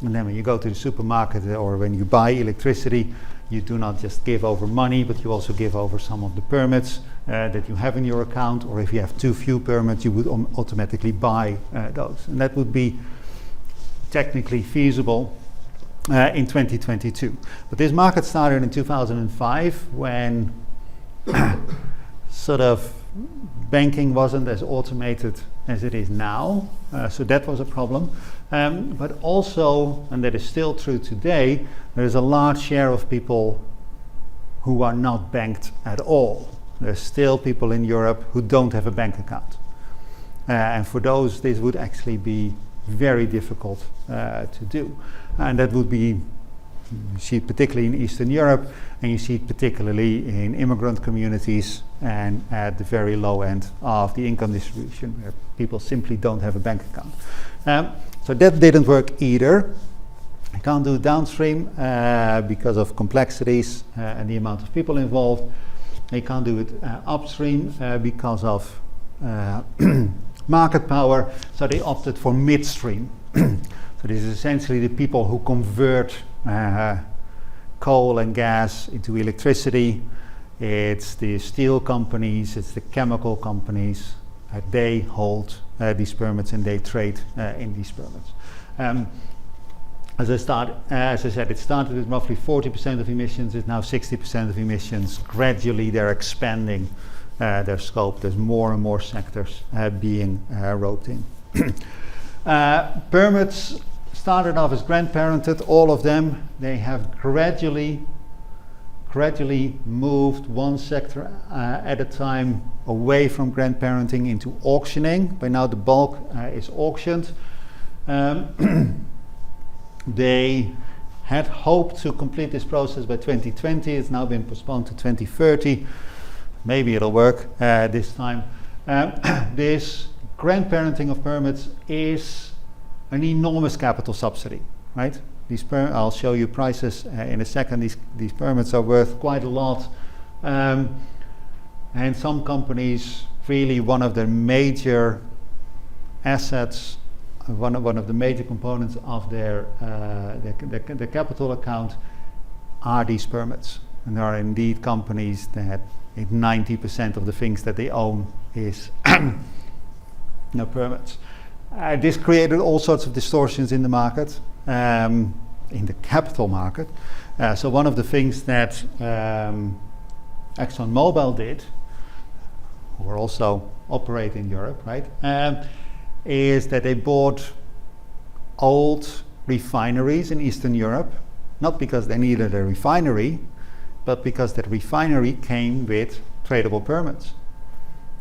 And then when you go to the supermarket or when you buy electricity, you do not just give over money, but you also give over some of the permits that you have in your account, or if you have too few permits, you would automatically buy those. And that would be technically feasible in 2022. But this market started in 2005 when sort of banking wasn't as automated as it is now. So that was a problem. But also, and that is still true today, there is a large share of people who are not banked at all. There's still people in Europe who don't have a bank account. And for those, this would actually be very difficult to do. And that would be, you see it particularly in Eastern Europe, and you see it particularly in immigrant communities and at the very low end of the income distribution, where people simply don't have a bank account. So that didn't work either. I can't do downstream because of complexities and the amount of people involved. I can't do it upstream because of market power, so they opted for midstream. So this is essentially the people who convert coal and gas into electricity. It's the steel companies, it's the chemical companies. They hold these permits and they trade in these permits. As I said, it started with roughly 40% of emissions. It's now 60% of emissions. Gradually, they're expanding their scope. There's more and more sectors being roped in. Permits started off as grandparented, all of them. They have gradually moved one sector at a time away from grandparenting into auctioning. By now the bulk is auctioned. They had hoped to complete this process by 2020. It's now been postponed to 2030. Maybe it'll work this time. This grandparenting of permits is an enormous capital subsidy, right? I'll show you prices in a second. These permits are worth quite a lot. And some companies, really one of their major assets, one of the major components of their capital account are these permits. And there are indeed companies that 90% of the things that they own is no permits. This created all sorts of distortions in the market, in the capital market. So one of the things that ExxonMobil did, who also operate in Europe, right, is that they bought old refineries in Eastern Europe, not because they needed a refinery, but because that refinery came with tradable permits.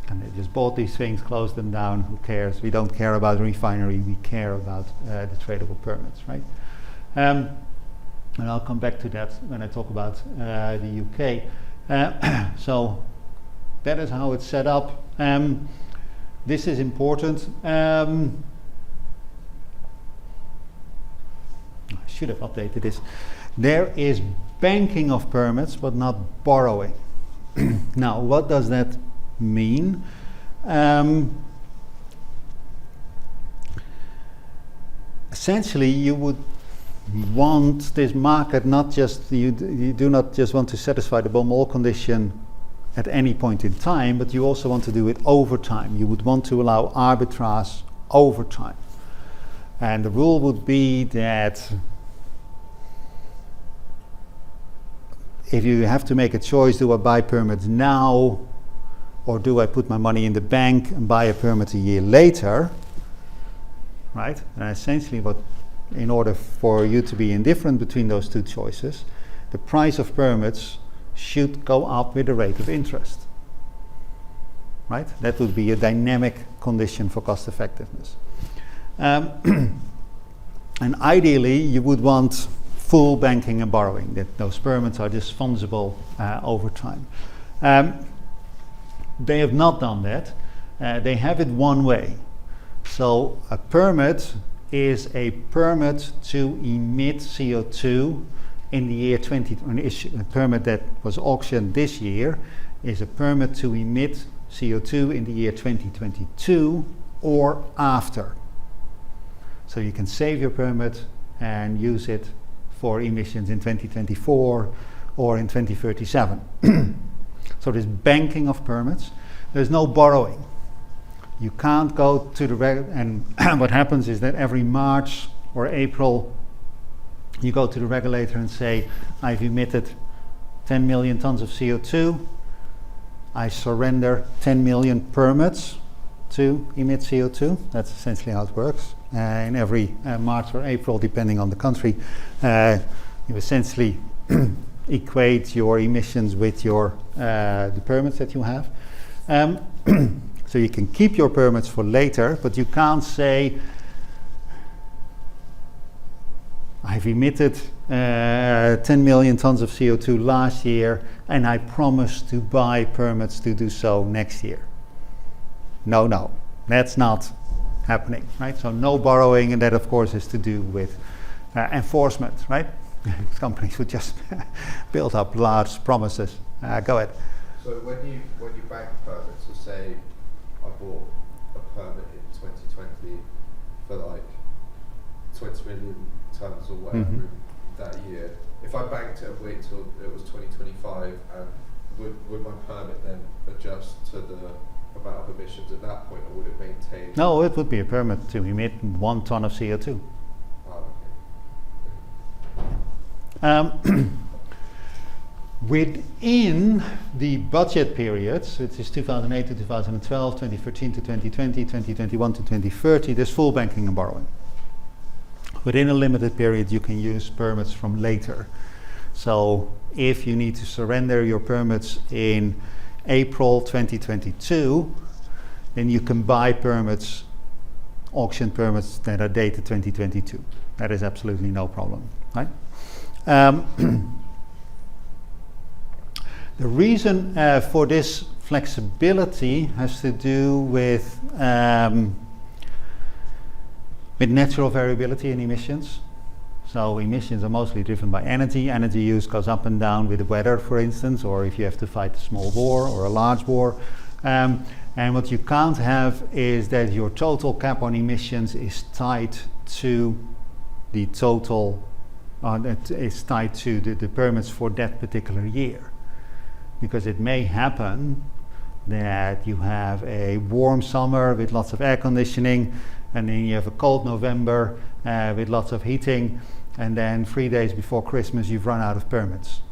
And they just bought these things, closed them down, who cares? We don't care about the refinery, we care about the tradable permits, right? And I'll come back to that when I talk about the UK. So that is how it's set up. This is important. I should have updated this. There is banking of permits, but not borrowing. Now, what does that mean? Essentially, you would want this market not just, you do not just want to satisfy the Baumol condition at any point in time, but you also want to do it over time. You would want to allow arbitrage over time. And the rule would be that if you have to make a choice, do I buy permits now, or do I put my money in the bank and buy a permit a year later, right? And essentially in order for you to be indifferent between those two choices, the price of permits should go up with the rate of interest, right? That would be a dynamic condition for cost effectiveness. And ideally, you would want full banking and borrowing, that those permits are just fungible over time. They have not done that. They have it one way. So a permit is a permit to emit CO2 in the year a permit that was auctioned this year is a permit to emit CO2 in the year 2022 or after. So you can save your permit and use it for emissions in 2024 or in 2037. So there's banking of permits. There's no borrowing. You can't go to the and what happens is that every March or April you go to the regulator and say, I've emitted 10 million tons of CO2. I surrender 10 million permits to emit CO2. That's essentially how it works. In every March or April, depending on the country, you essentially equate your emissions with your the permits that you have. So you can keep your permits for later, but you can't say, I've emitted 10 million tons of CO2 last year and I promise to buy permits to do so next year. No, that's not happening, right? So no borrowing, and that of course is to do with enforcement, right? Companies would just build up large promises. Go ahead. So when you bank permits, so say I bought a permit in 2020 for like 20 million tons or whatever that year. If I banked it and wait till it was 2025, and would my permit then adjust to the amount of emissions at that point, or would it maintain? No, it would be a permit to emit 1 ton of CO2. Oh, okay. Within the budget periods, which is 2008 to 2012, 2013 to 2020, 2021 to 2030, there's full banking and borrowing. Within a limited period, you can use permits from later. So if you need to surrender your permits in April 2022, then you can buy permits, auction permits that are dated 2022. That is absolutely no problem, right? The reason for this flexibility has to do with natural variability in emissions. So emissions are mostly driven by energy. Energy use goes up and down with the weather, for instance, or if you have to fight a small war or a large war. And what you can't have is that your total cap on emissions is tied to the total, that is tied to the permits for that particular year. because it may happen that you have a warm summer with lots of air conditioning, and then you have a cold November with lots of heating, and then 3 days before Christmas you've run out of permits.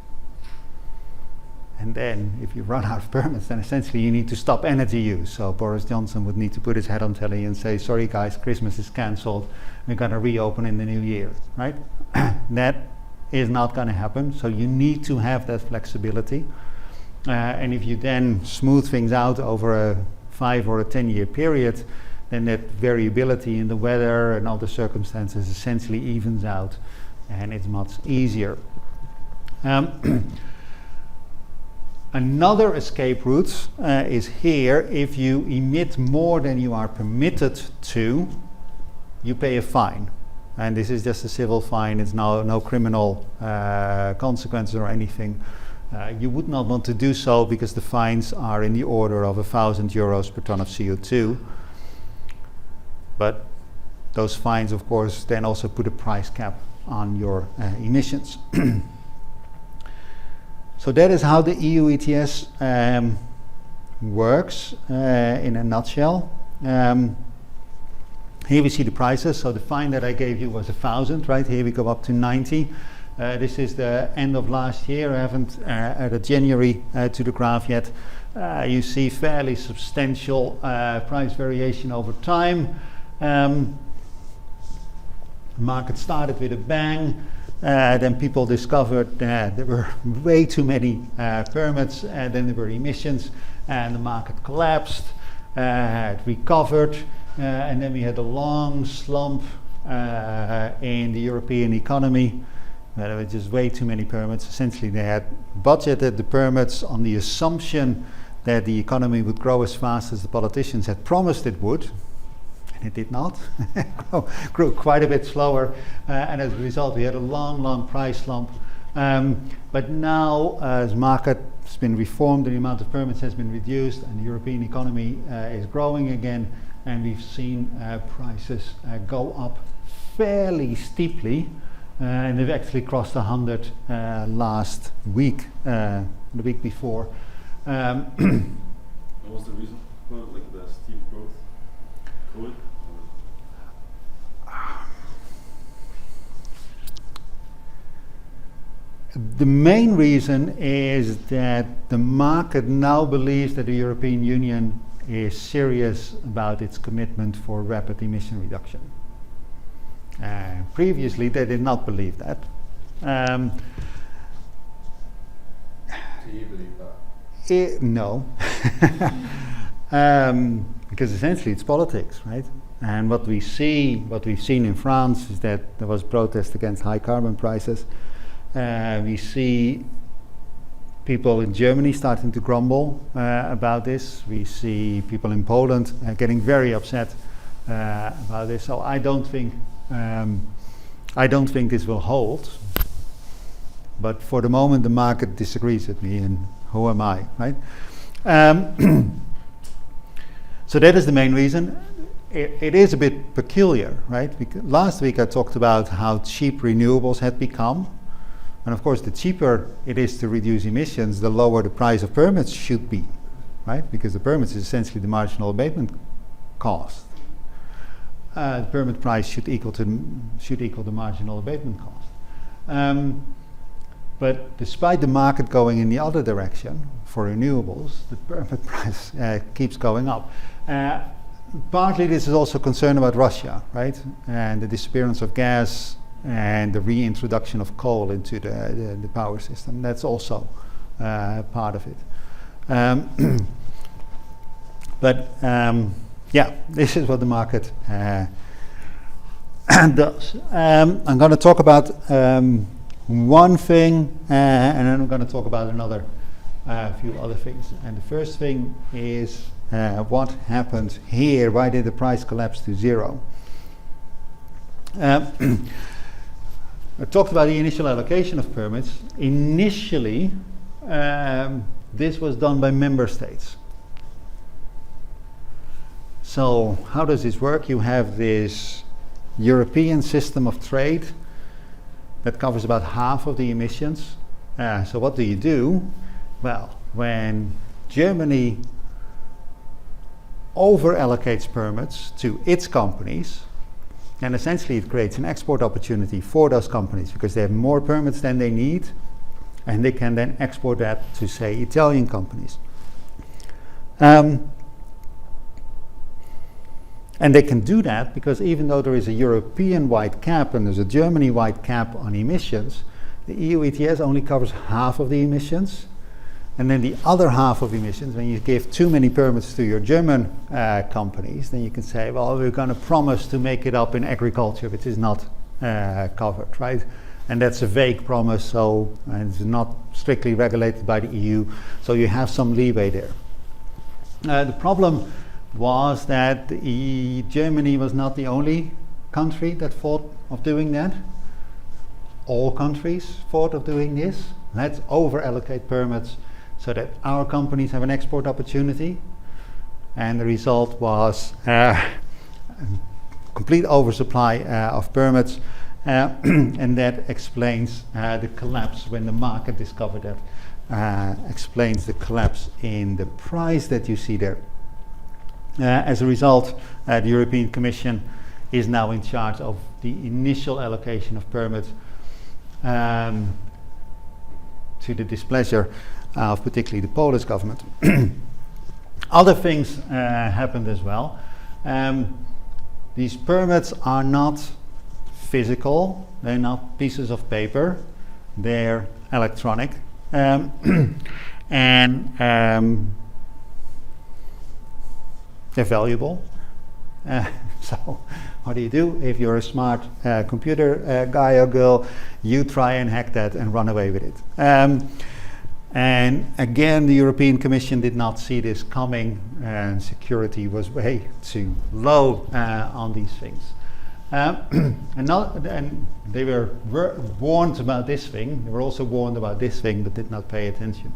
And then if you run out of permits, then essentially you need to stop energy use. So Boris Johnson would need to put his head on telly and say, sorry guys, Christmas is cancelled, we're going to reopen in the new year, right? That is not going to happen, so you need to have that flexibility. And if you then smooth things out over a 5 or a 10-year period, then that variability in the weather and other circumstances essentially evens out, and it's much easier. Another escape route is here. If you emit more than you are permitted to, you pay a fine. And this is just a civil fine, it's no criminal consequences or anything. You would not want to do so because the fines are in the order of €1,000 per ton of CO2. But those fines, of course, then also put a price cap on your emissions. So that is how the EU ETS works in a nutshell. Here we see the prices. So the fine that I gave you was 1,000, right? Here we go up to 90. This is the end of last year. I haven't added January to the graph yet. You see fairly substantial price variation over time. Market started with a bang. Then people discovered that there were way too many permits, and then there were emissions, and the market collapsed, it recovered, and then we had a long slump in the European economy. There were just way too many permits. Essentially, they had budgeted the permits on the assumption that the economy would grow as fast as the politicians had promised it would. It did not. It grew quite a bit slower, and as a result we had a long price slump. But now, as market has been reformed, the amount of permits has been reduced, and the European economy is growing again, and we've seen prices go up fairly steeply, and they've actually crossed 100 last week, the week before. What was the reason for the steep growth? COVID? The main reason is that the market now believes that the European Union is serious about its commitment for rapid emission reduction. Previously, they did not believe that. Do you believe that? No. Because essentially it's politics, right? And what we've seen in France is that there was protest against high carbon prices. We see people in Germany starting to grumble about this. We see people in Poland getting very upset about this. So I don't think this will hold. But for the moment, the market disagrees with me, and who am I, right? So that is the main reason. It is a bit peculiar, right? Because last week I talked about how cheap renewables had become. And of course, the cheaper it is to reduce emissions, the lower the price of permits should be, right? Because the permits is essentially the marginal abatement cost. The permit price should equal the marginal abatement cost. But despite the market going in the other direction for renewables, the permit price keeps going up. Partly this is also concern about Russia, right? And the disappearance of gas and the reintroduction of coal into the power system. That's also part of it. Yeah, this is what the market does. I'm going to talk about one thing, and then I'm going to talk about another few other things. And the first thing is what happened here. Why did the price collapse to zero? I talked about the initial allocation of permits. Initially, this was done by member states. So how does this work? You have this European system of trade that covers about half of the emissions. So what do? Well, when Germany over allocates permits to its companies, and essentially it creates an export opportunity for those companies because they have more permits than they need, and they can then export that to, say, Italian companies. And they can do that because even though there is a European-wide cap and there's a Germany-wide cap on emissions, the EU ETS only covers half of the emissions. And then the other half of emissions, when you give too many permits to your German companies, then you can say, well, we're going to promise to make it up in agriculture, which is not covered, right? And that's a vague promise, so it's not strictly regulated by the EU, so you have some leeway there. The problem was that Germany was not the only country that thought of doing that. All countries thought of doing this. Let's over-allocate permits so that our companies have an export opportunity. And the result was complete oversupply of permits. And that explains the collapse when the market discovered that. Explains the collapse in the price that you see there. As a result, the European Commission is now in charge of the initial allocation of permits to the displeasure of particularly the Polish government. Other things happened as well. These permits are not physical, they're not pieces of paper, they're electronic. They're valuable. So what do? If you're a smart computer guy or girl, you try and hack that and run away with it. And again, the European Commission did not see this coming, and security was way too low on these things. And they were warned about this thing. They were also warned about this thing, but did not pay attention.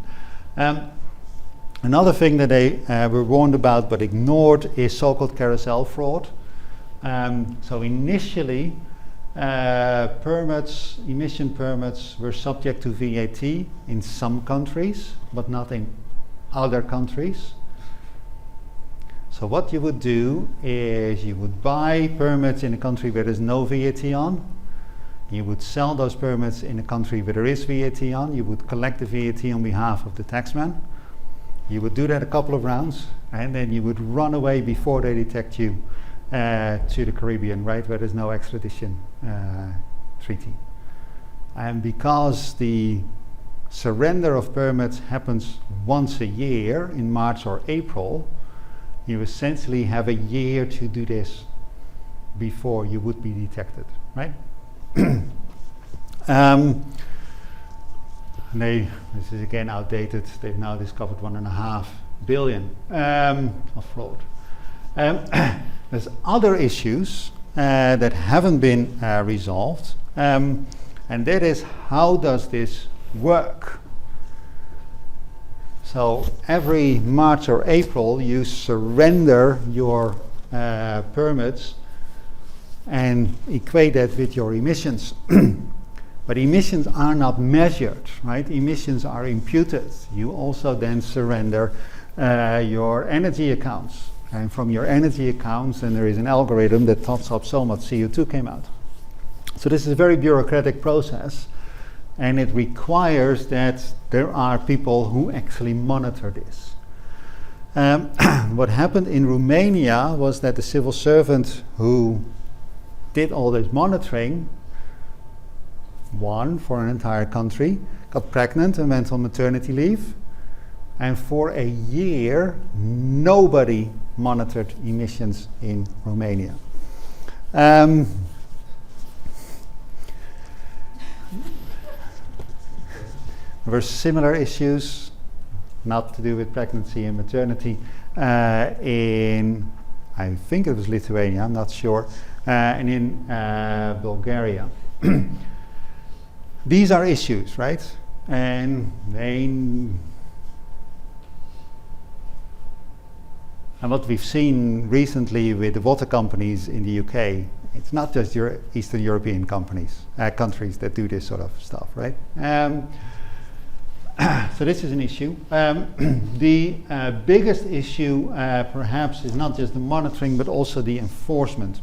Another thing that they were warned about but ignored is so-called carousel fraud. So initially, emission permits were subject to VAT in some countries, but not in other countries. So what you would do is you would buy permits in a country where there's no VAT on. You would sell those permits in a country where there is VAT on. You would collect the VAT on behalf of the taxman. You would do that a couple of rounds, and then you would run away before they detect you to the Caribbean, right, where there's no extradition treaty. And because the surrender of permits happens once a year in March or April, you essentially have a year to do this before you would be detected, right? This is again outdated. They've now discovered 1.5 billion of fraud. There's other issues that haven't been resolved, and that is, how does this work? So every March or April you surrender your permits and equate that with your emissions. But emissions are not measured, right? Emissions are imputed. You also then surrender your energy accounts. And from your energy accounts, then there is an algorithm that tots up so much CO2 came out. So this is a very bureaucratic process, and it requires that there are people who actually monitor this. What happened in Romania was that the civil servant who did all this monitoring, one for an entire country, got pregnant and went on maternity leave, and for a year nobody monitored emissions in Romania. There were similar issues, not to do with pregnancy and maternity, in, I think it was Lithuania, I'm not sure, and in Bulgaria. These are issues, right? And what we've seen recently with the water companies in the UK, it's not just Eastern European countries that do this sort of stuff, right? So this is an issue. The biggest issue perhaps is not just the monitoring but also the enforcement.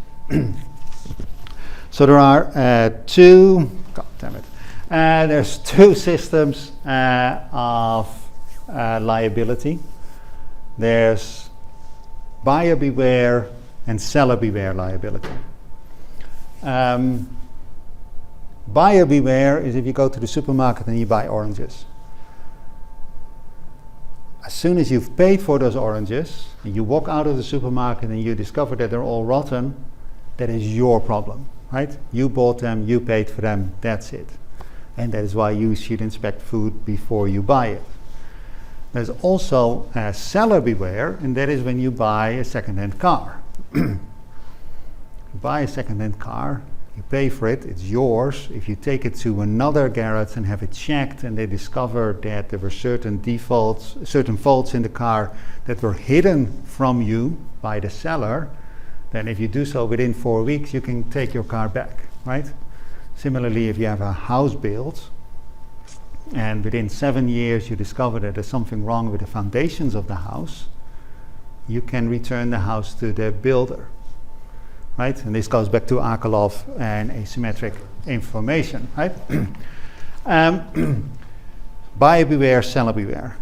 So there are two, God damn it, there's two systems of liability. There's buyer beware and seller beware liability. Buyer beware is if you go to the supermarket and you buy oranges. As soon as you've paid for those oranges, and you walk out of the supermarket and you discover that they're all rotten, that is your problem, right? You bought them, you paid for them, that's it. And that is why you should inspect food before you buy it. There's also seller beware, and that is when you buy a second-hand car. You buy a second-hand car, you pay for it, it's yours. If you take it to another garage and have it checked and they discover that there were certain faults in the car that were hidden from you by the seller, then if you do so within 4 weeks, you can take your car back, right? Similarly, if you have a house built and within 7 years you discover that there's something wrong with the foundations of the house, you can return the house to the builder. Right? And this goes back to Akerlof and asymmetric information, right? Buyer beware, seller beware.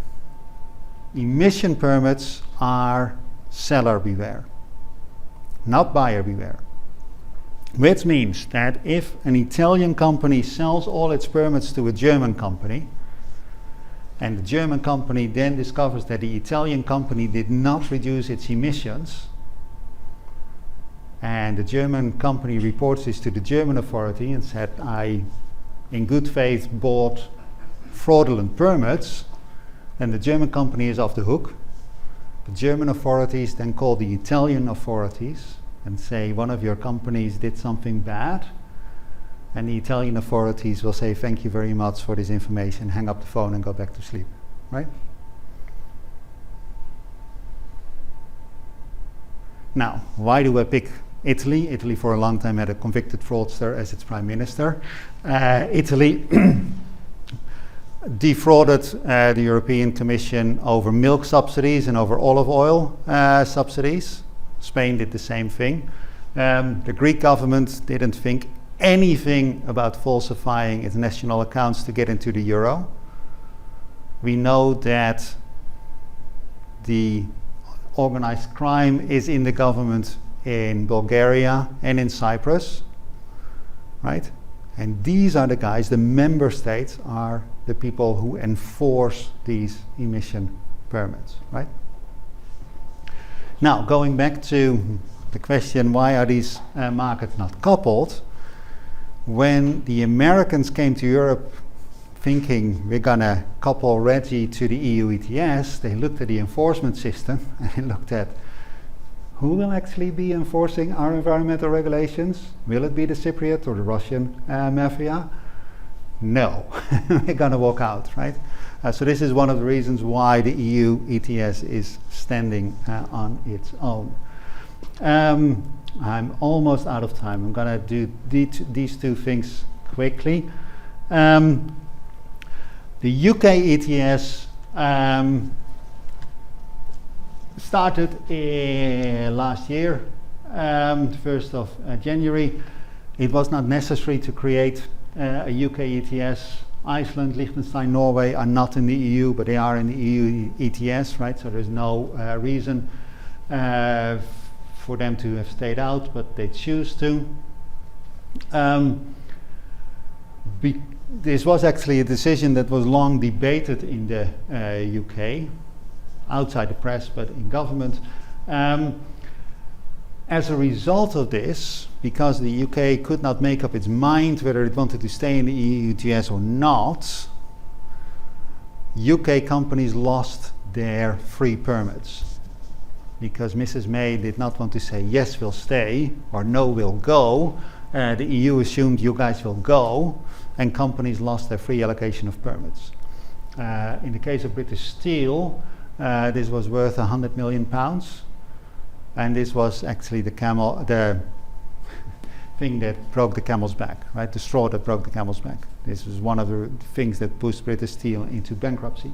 Emission permits are seller beware, not buyer beware. Which means that if an Italian company sells all its permits to a German company, and the German company then discovers that the Italian company did not reduce its emissions, and the German company reports this to the German authority and said, I, in good faith, bought fraudulent permits, then the German company is off the hook. The German authorities then call the Italian authorities and say, one of your companies did something bad. And the Italian authorities will say, thank you very much for this information, hang up the phone and go back to sleep, right? Now, why do I pick Italy? Italy for a long time had a convicted fraudster as its prime minister. Italy defrauded the European Commission over milk subsidies and over olive oil subsidies. Spain did the same thing. The Greek government didn't think anything about falsifying its national accounts to get into the euro. We know that the organized crime is in the government in Bulgaria and in Cyprus, right? And these are the guys, the member states are the people who enforce these emission permits, right? Now, going back to the question, why are these markets not coupled? When the Americans came to Europe thinking we're gonna couple RGGI to the EU ETS, they looked at the enforcement system and they looked at who will actually be enforcing our environmental regulations? Will it be the Cypriot or the Russian mafia? No, we're gonna walk out, right? So this is one of the reasons why the EU ETS is standing on its own. I'm almost out of time. I'm gonna do these two things quickly. The UK ETS started last year, 1st of January. It was not necessary to create a UK ETS. Iceland, Liechtenstein, Norway are not in the EU, but they are in the EU ETS, right? So there's no reason for them to have stayed out, but they choose to. This was actually a decision that was long debated in the UK, outside the press, but in government. As a result of this, because the UK could not make up its mind whether it wanted to stay in the EU ETS or not, UK companies lost their free permits. Because Mrs. May did not want to say, yes, we'll stay, or no, we'll go. The EU assumed you guys will go, and companies lost their free allocation of permits. In the case of British Steel, this was worth £100 million, and this was actually the thing that broke the camel's back, right? The straw that broke the camel's back. This was one of the things that pushed British Steel into bankruptcy.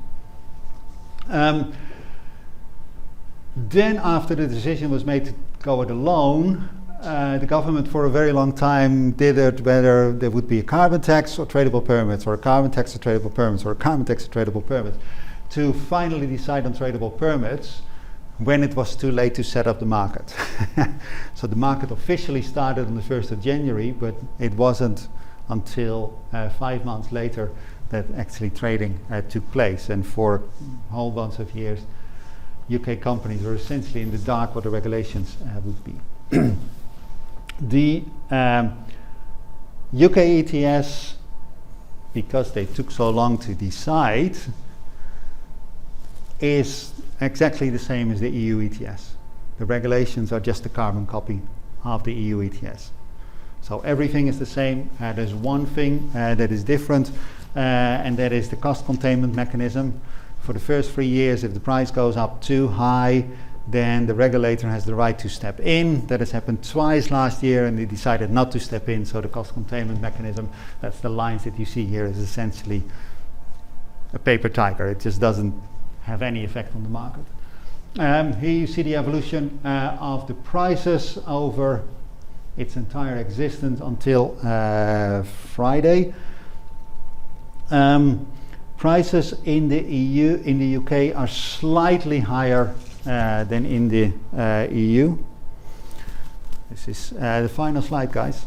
Then after the decision was made to go it alone, the government for a very long time dithered whether there would be a carbon tax or tradable permits, or a carbon tax or tradable permits, or a carbon tax or tradable permits, to finally decide on tradable permits when it was too late to set up the market. So the market officially started on the 1st of January, but it wasn't until 5 months later that actually trading took place. And for a whole bunch of years, UK companies were essentially in the dark what the regulations would be. The UK ETS, because they took so long to decide, is exactly the same as the EU ETS. The regulations are just a carbon copy of the EU ETS. So everything is the same. There's one thing that is different, and that is the cost containment mechanism. For the first 3 years, if the price goes up too high, then the regulator has the right to step in. That has happened twice last year, and they decided not to step in. So the cost containment mechanism, that's the lines that you see here, is essentially a paper tiger. It just doesn't have any effect on the market. Here you see the evolution of the prices over its entire existence until Friday. Prices in the EU, in the UK, are slightly higher than in the EU. This is the final slide, guys.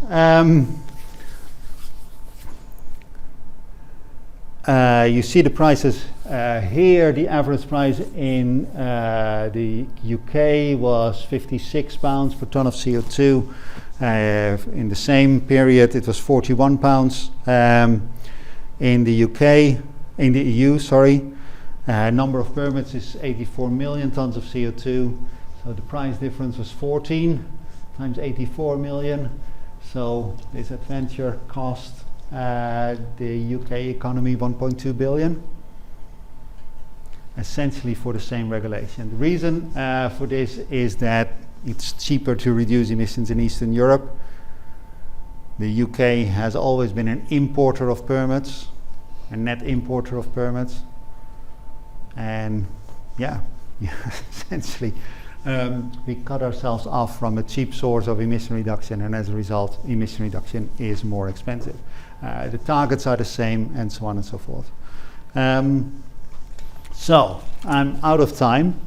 You see the prices here. The average price in the UK was £56 per tonne of CO2. In the same period, it was £41 in the UK, in the EU, sorry. Number of permits is 84 million tonnes of CO2. So the price difference was 14 times 84 million. So this adventure cost the UK economy 1.2 billion, essentially for the same regulation. The reason for this is that it's cheaper to reduce emissions in Eastern Europe. The UK has always been an importer of permits, a net importer of permits, and essentially we cut ourselves off from a cheap source of emission reduction, and as a result, emission reduction is more expensive. The targets are the same, and so on and so forth. So I'm out of time.